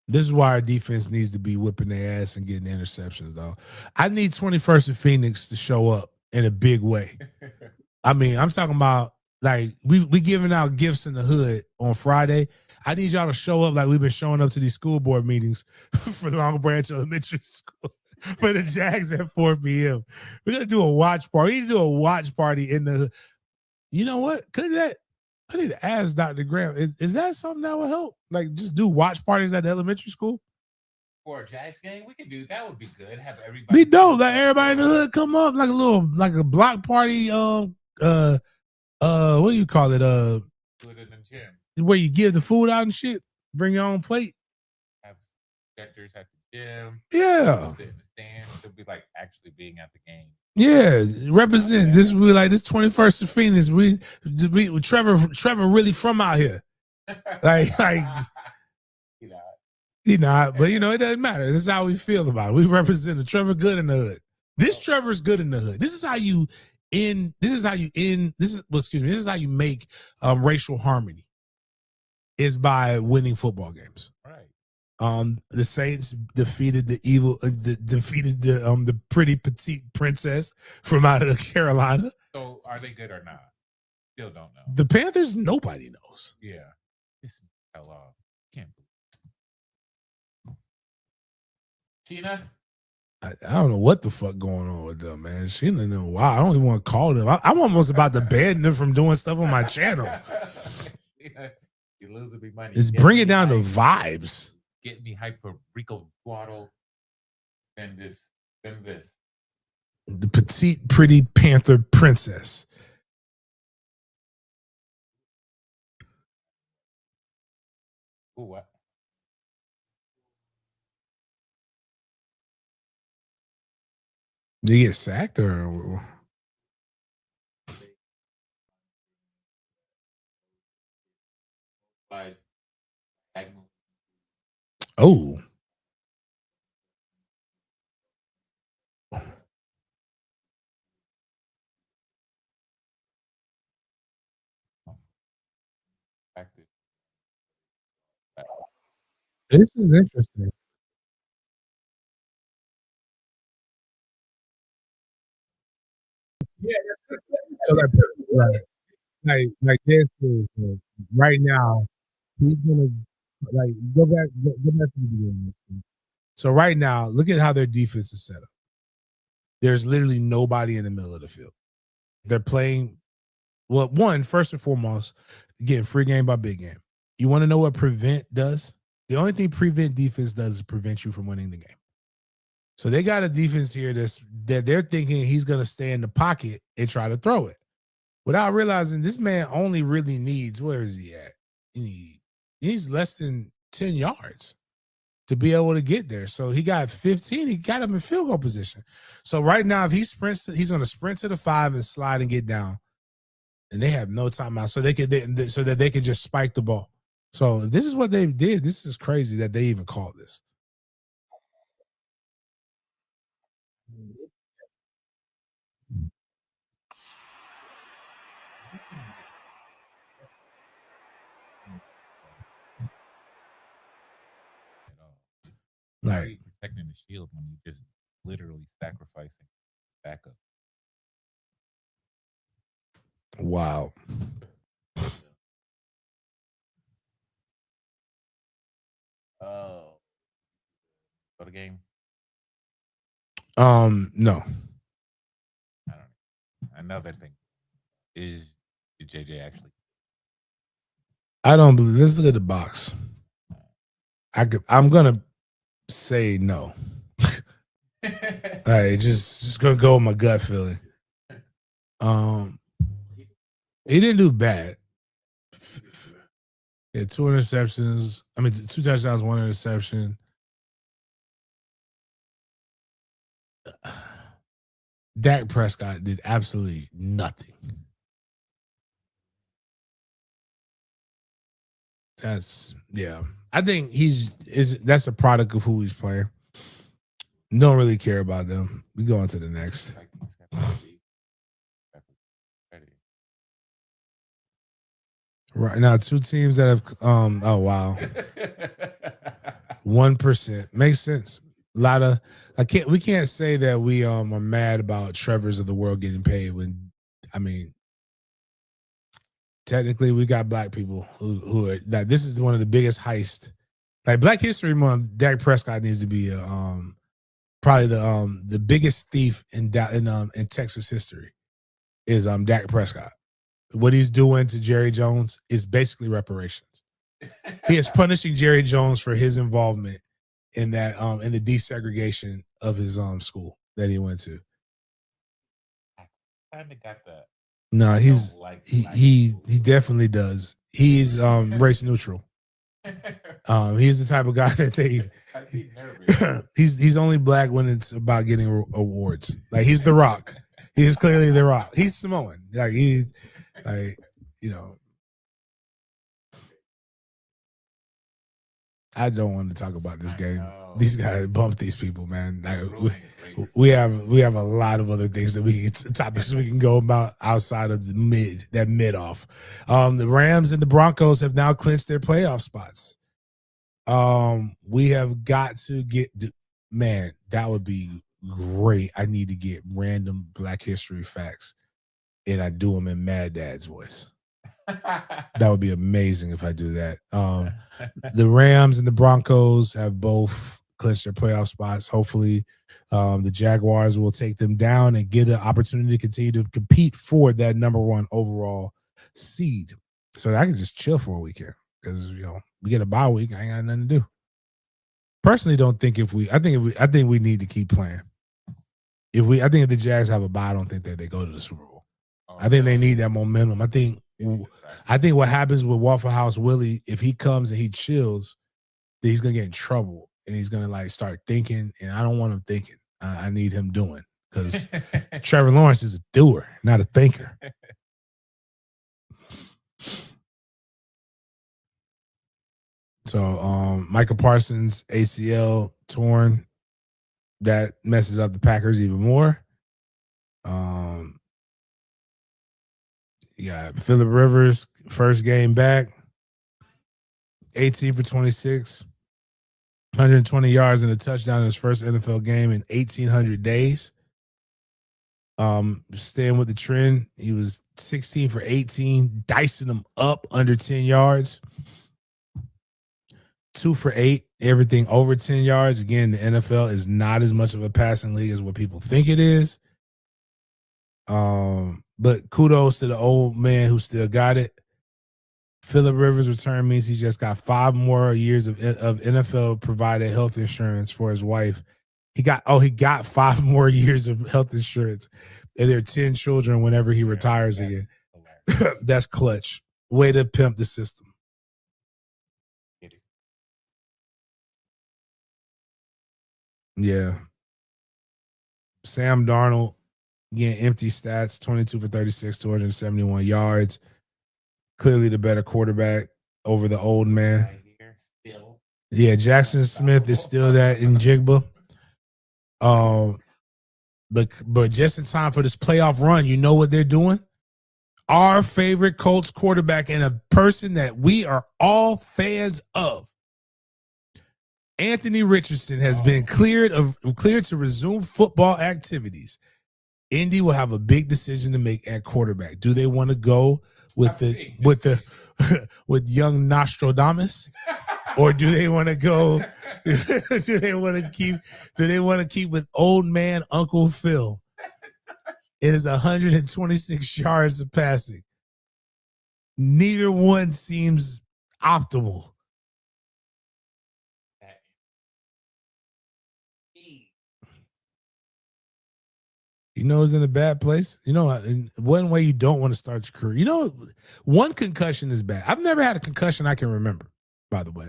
This is why our defense needs to be whipping their ass and getting interceptions, though. I need 21st and Phoenix to show up in a big way. I mean, I'm talking about like we giving out gifts in the hood on Friday. I need y'all to show up like we've been showing up to these school board meetings for Long Branch Elementary School for the Jags at 4 p.m. We're gonna do a watch party. We need to do a watch party in the. You know what? I need to ask Dr. Graham. Is that something that would help? Like just do watch parties at the elementary school? For a Jags game, we could do that. Would be good. Have everybody be dope. Like everybody in the hood come up like a block party. What do you call it? Put it in the gym. Where you give the food out and shit. Bring your own plate. Have vendors at the gym. Yeah. Sit in the stands. It'll be like actually being at the game. Yeah, represent. This will be like this 21st of Phoenix. We Trevor really from out here. Like he not, but you know, it doesn't matter. This is how we feel about it. We represent the Trevor good in the hood. This Trevor's good in the hood. This is how you make racial harmony is by winning football games. Right. The Saints defeated the pretty petite princess from out of Carolina. So are they good or not? Still don't know. The Panthers, nobody knows. Yeah. This hell off. Can't believe Tina? I don't know what the fuck going on with them, man. She didn't know why. I don't even want to call them. I'm almost about to ban them from doing stuff on my channel. You lose me money. It's bringing down the vibes. Get me hyped for Rico Guado. Then this. The petite, pretty Panther princess. Ooh, what? Did he get sacked or? By diagonal. Oh, Active. this is interesting. Yeah, so like this is right now. He's gonna like go back to the beginning. So right now, look at how their defense is set up. There's literally nobody in the middle of the field. They're playing well. One, first and foremost, again, free game by big game. You want to know what prevent does? The only thing prevent defense does is prevent you from winning the game. So they got a defense here that they're thinking he's going to stay in the pocket and try to throw it without realizing this man only really needs, where is he at? He needs less than 10 yards to be able to get there. So he got 15. He got him in field goal position. So right now, if he sprints, he's going to sprint to the 5 and slide and get down. And they have no timeout, so that they can just spike the ball. So this is what they did. This is crazy that they even called this. Like Protecting the shield when you just literally sacrificing backup. wow. Oh, go to game. No. I don't know. Another thing is, did JJ actually? I don't believe. Let's look at the box. I'm gonna say no. All right, just gonna go with my gut feeling. He didn't do bad. Yeah, 2 interceptions. I mean, 2 touchdowns, 1 interception. Dak Prescott did absolutely nothing. I think that's a product of who he's playing. Don't really care about them. We go on to the next. Right now, 2 teams that have oh wow. 1%. Makes sense. A lot of we can't say that we are mad about Trevor's of the world getting paid when technically we got black people who are like, this is one of the biggest heists. Like Black History Month, Dak Prescott needs to be probably the biggest thief in Texas history is Dak Prescott. What he's doing to Jerry Jones is basically reparations. He is punishing Jerry Jones for his involvement in that in the desegregation of his school that he went to. I kind of got that. No, he definitely does. He's race neutral. He's the type of guy that he's only black when it's about getting awards. Like he's The Rock. He is clearly The Rock. He's Samoan. Like he's like, I don't want to talk about this game. These guys bump these people, man. Like, we have a lot of other things topics we can go about outside of that mid off. The Rams and the Broncos have now clinched their playoff spots. We have got to get man, that would be great. I need to get random Black History facts and I do them in Mad Dad's voice. That would be amazing if I do that. The Rams and the Broncos have both clinched their playoff spots. Hopefully, the Jaguars will take them down and get an opportunity to continue to compete for that number 1 overall seed. So that I can just chill for a weekend because we get a bye week. I ain't got nothing to do. Personally, I think we need to keep playing. I think if the Jags have a bye, I don't think that they go to the Super Bowl. I think they need that momentum. I think I think what happens with Waffle House Willie, if he comes and he chills, then he's gonna get in trouble and he's gonna like start thinking. And I don't want him thinking. I need him doing, because Trevor Lawrence is a doer, not a thinker. So Micah Parsons ACL torn, that messes up the Packers even more. You got Phillip Rivers, first game back, 18 for 26, 120 yards and a touchdown in his first NFL game in 1,800 days. Staying with the trend, he was 16 for 18, dicing them up under 10 yards. 2 for 8, everything over 10 yards. Again, the NFL is not as much of a passing league as what people think it is. But kudos to the old man who still got it. Phillip Rivers' return means he's just got 5 more years of NFL provided health insurance for his wife. He got 5 more years of health insurance, and there are 10 children whenever he retires again. That's clutch. Way to pimp the system. Yeah. Sam Darnold, again, empty stats, 22 for 36, 271 yards. Clearly the better quarterback over the old man. Yeah, Jackson Smith is still that in Jigba. But just in time for this playoff run, you know what they're doing? Our favorite Colts quarterback and a person that we are all fans of, Anthony Richardson, has been cleared to resume football activities. Indy will have a big decision to make at quarterback. Do they want to go with with young Nostradamus, or do they want to go? Do they want to keep with old man Uncle Phil? It is 126 yards of passing. Neither one seems optimal. You know, it's in a bad place. You know, one way you don't want to start your career. You know, one concussion is bad. I've never had a concussion I can remember, by the way.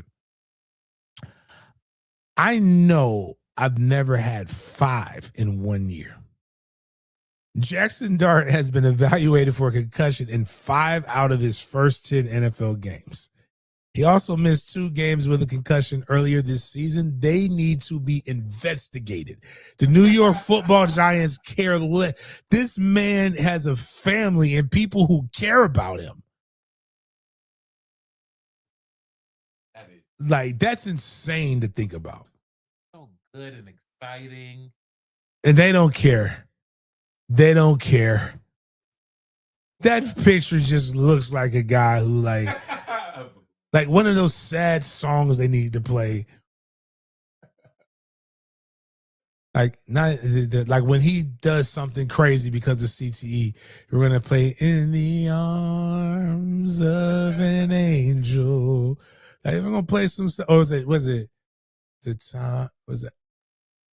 I know I've never had 5 in 1 year. Jackson Dart has been evaluated for a concussion in 5 out of his first 10 NFL games. He also missed 2 games with a concussion earlier this season. They need to be investigated. The New York Football Giants care less. This man has a family and people who care about him. That's insane to think about. So good and exciting. And they don't care. They don't care. That picture just looks like a guy who like one of those sad songs they need to play. Like when he does something crazy because of CTE, we're gonna play "In the Arms of an Angel." Like we're gonna play some stuff. Or was it the time? Was it?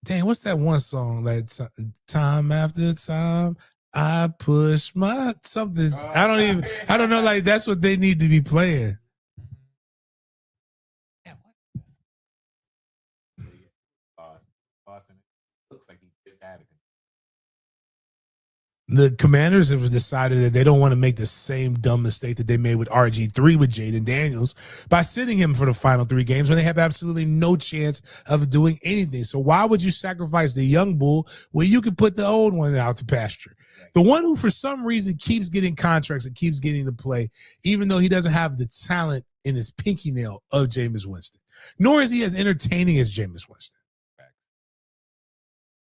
Dang, what's that one song? Like time after time, I push my something. I don't know. Like that's what they need to be playing. Looks like he just had it. The Commanders have decided that they don't want to make the same dumb mistake that they made with RG3 with Jaden Daniels by sitting him for the final 3 games when they have absolutely no chance of doing anything. So why would you sacrifice the young bull when you could put the old one out to pasture? The one who for some reason keeps getting contracts and keeps getting to play, even though he doesn't have the talent in his pinky nail of Jameis Winston, nor is he as entertaining as Jameis Winston.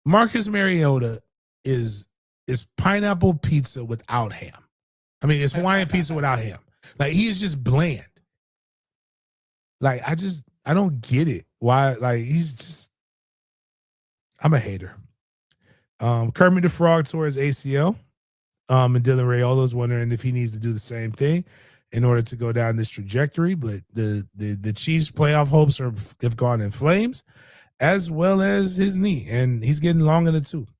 Marcus Mariota is pineapple pizza without ham. I mean, it's Hawaiian pizza without ham. Like, he is just bland. Like, I don't get it. Why? Like, I'm a hater. Kermit the Frog tore his ACL. And Dylan Raiola's wondering if he needs to do the same thing in order to go down this trajectory. But the Chiefs' playoff hopes have gone in flames, as well as his knee, and he's getting long in the tooth.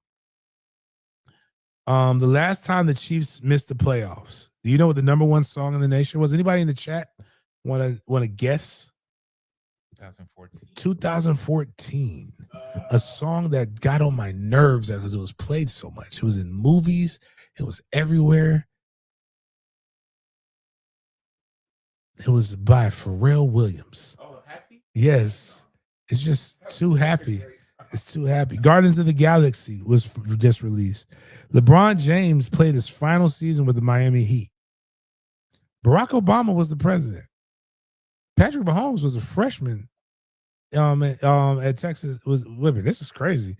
The last time the Chiefs missed the playoffs, Do you know what the number one song in the nation was? Anybody in the chat want to guess? 2014. 2014. A song that got on my nerves because it was played so much. It was in movies. It was everywhere. It was by Pharrell Williams. Oh, Happy? Yes. It's just too happy. It's too happy. Guardians of the Galaxy was just released. LeBron James played his final season with the Miami Heat. Barack Obama was the president. Patrick Mahomes was a freshman at Texas. Was women. This is crazy.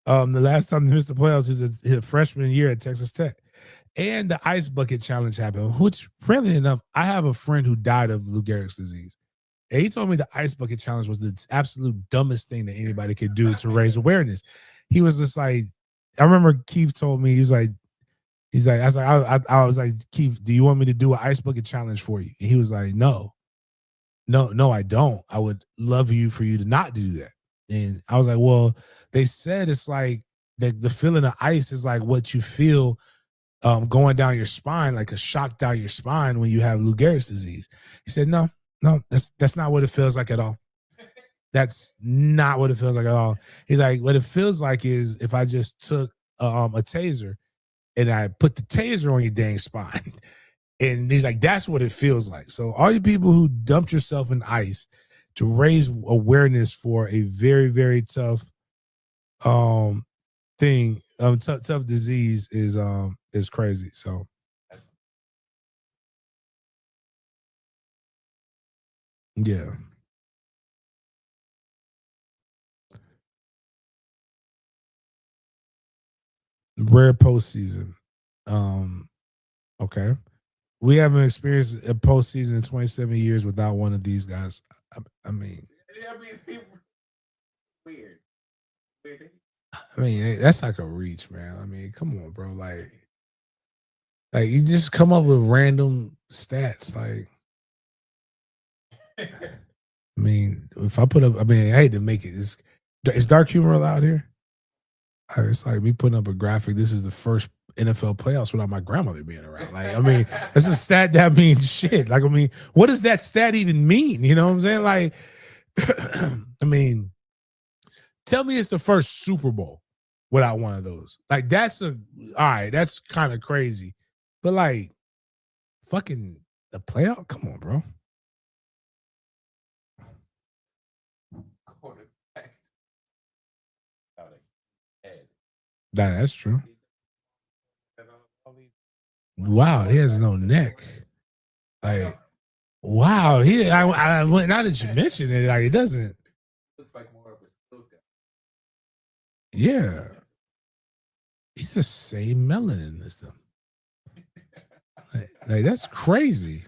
The last time they missed the playoffs, he was a freshman year at Texas Tech. And the ice bucket challenge happened, which, friendly enough, I have a friend who died of Lou Gehrig's disease. And he told me the ice bucket challenge was the absolute dumbest thing that anybody could do to raise awareness. He was just like, I remember Keith told me, I was like, Keith, do you want me to do an ice bucket challenge for you? And he was like, no, I don't. I would love for you to not do that. And I was like, well, they said it's like the feeling of ice is like what you feel going down your spine, like a shock down your spine when you have Lou Gehrig's disease. He said, no, that's not what it feels like at all. That's not what it feels like at all. He's like, what it feels like is if I just took a taser and I put the taser on your dang spine. And he's like, that's what it feels like. So all you people who dumped yourself in ice to raise awareness for a very, very tough thing, tough disease is crazy. So yeah. Rare postseason. Okay. We haven't experienced a postseason in 27 years without one of these guys. I mean, Weird. I mean, that's like a reach, man. I mean, come on, bro. Like you just come up with random stats. Like, I mean, if I put up, I mean, I hate to make it. Is dark humor allowed here? It's like me putting up a graphic. This is the first NFL playoffs without my grandmother being around. Like, I mean, that's a stat that means shit. Like, I mean, what does that stat even mean? You know what I'm saying? Like, I mean, tell me it's the first Super Bowl without one of those. Like, all right, that's kind of crazy. But like, fucking the playoff? Come on, bro. That's true. Wow, he has no neck. Like, wow, now that you mention it, like it doesn't. Looks like more of a skills guy. Yeah, he's the same melanin as them. Like that's crazy.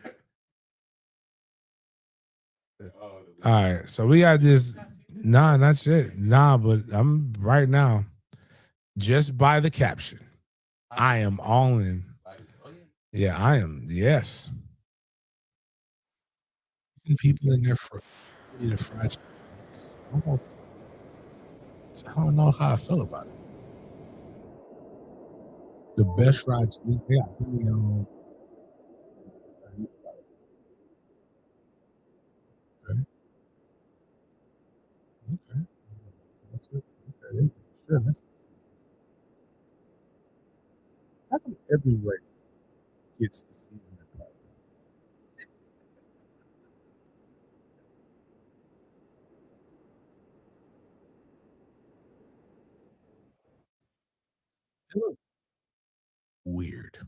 All right, so we got this. Nah, not yet. Nah, but I'm right now. Just by the caption, I am all in. Yeah, I am. Yes. People in there for eating fried chicken. Almost. I don't know how I feel about it. The best fried chicken. Yeah, okay. Okay. That's it. Okay. Sure. How come every race gets the season of play? They look weird.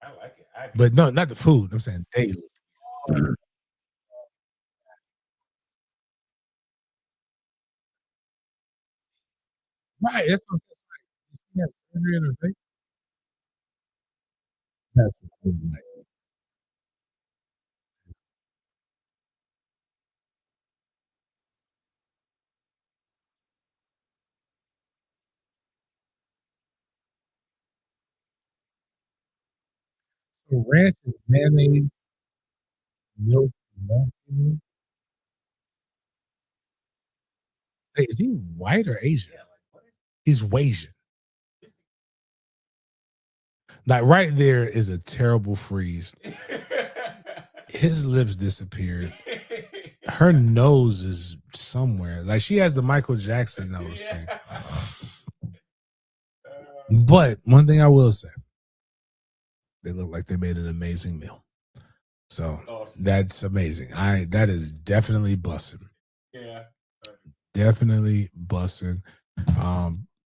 I like it. But no, not the food. I'm saying they look. Right. That's what I'm saying. Yeah, surgery in her face. That's what I'm like. So ranch is mayonnaise, milk, and hey, is he white or Asian? He's Asian. Like right there is a terrible freeze. His lips disappeared. Her nose is somewhere. Like she has the Michael Jackson nose thing. But one thing I will say, they look like they made an amazing meal. So that's amazing. That is definitely bussing. Yeah. Definitely bussing.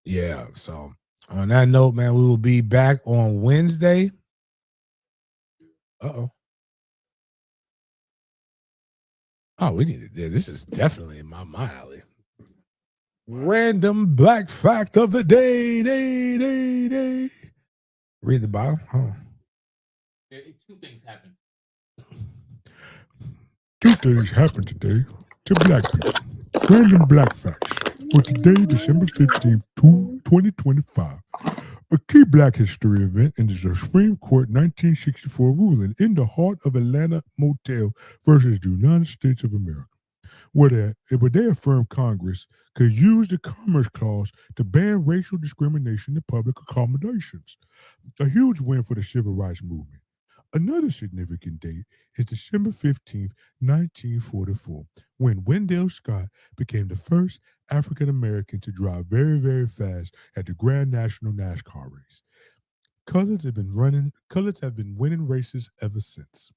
Yeah. So on that note, man, we will be back on Wednesday. Uh-oh. Oh, we need to. This is definitely in my alley. Random black fact of the day. Read the bottom. Oh. Two things happened. Two things happened today to black people. Random black facts for today, December 15th, 2025. A key black history event in the Supreme Court 1964 ruling in the heart of Atlanta Motel versus the United States of America, where they affirmed Congress could use the Commerce Clause to ban racial discrimination in public accommodations. A huge win for the civil rights movement. Another significant date is December 15th, 1944, when Wendell Scott became the first African American to drive very, very fast at the Grand National NASCAR race. Colors have been winning races ever since.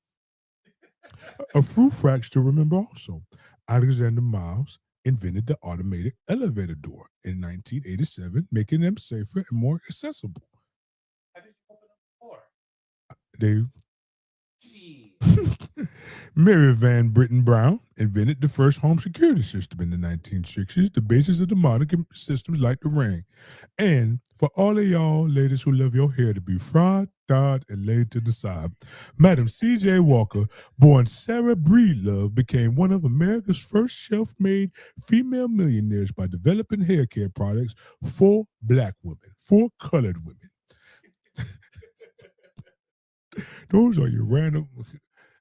A few facts to remember also. Alexander Miles invented the automated elevator door in 1987, making them safer and more accessible. How did you open up the door? They Mary Van Britten Brown invented the first home security system in the 1960s, the basis of the modern systems like the Ring. And for all of y'all ladies who love your hair to be fried, dyed, and laid to the side, Madam C.J. Walker, born Sarah Breedlove, became one of America's first self-made female millionaires by developing hair care products for black women, for colored women. Those are your random,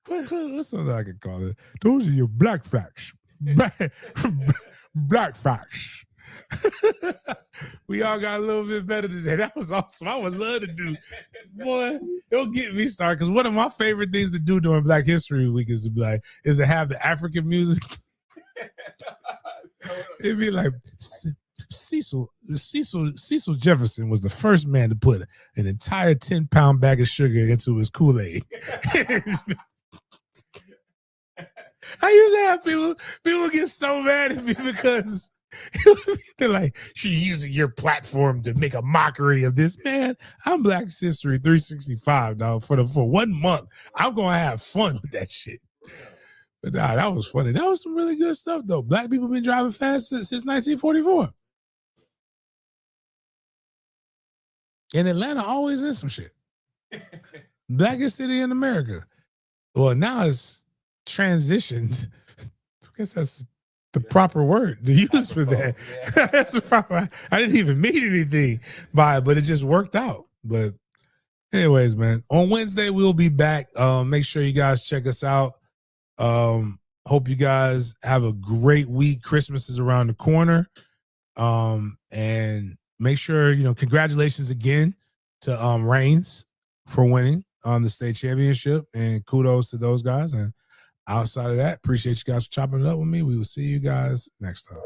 what's something I can call it? Those are your black facts. Black facts. We all got a little bit better today. That was awesome. I would love to do. Boy, don't get me started. Because one of my favorite things to do during Black History Week is to have the African music. It'd be like Cecil Jefferson was the first man to put an entire 10-pound bag of sugar into his Kool-Aid. I used to have people get so mad at me because they're like, you're using your platform to make a mockery of this. Man, I'm Black History 365, dog. For 1 month, I'm gonna have fun with that shit. But nah, that was funny. That was some really good stuff, though. Black people been driving fast since 1944. And Atlanta always is some shit. Blackest city in America. Well, now it's transitioned. I guess that's the proper word to use for that. Yeah. That's the proper. I didn't even mean anything by it, but it just worked out. But anyways, man, on Wednesday we'll be back. Make sure you guys check us out. Hope you guys have a great week. Christmas is around the corner. And make sure, congratulations again to Reigns for winning the state championship, and kudos to those guys. And outside of that, appreciate you guys for chopping it up with me. We will see you guys next time.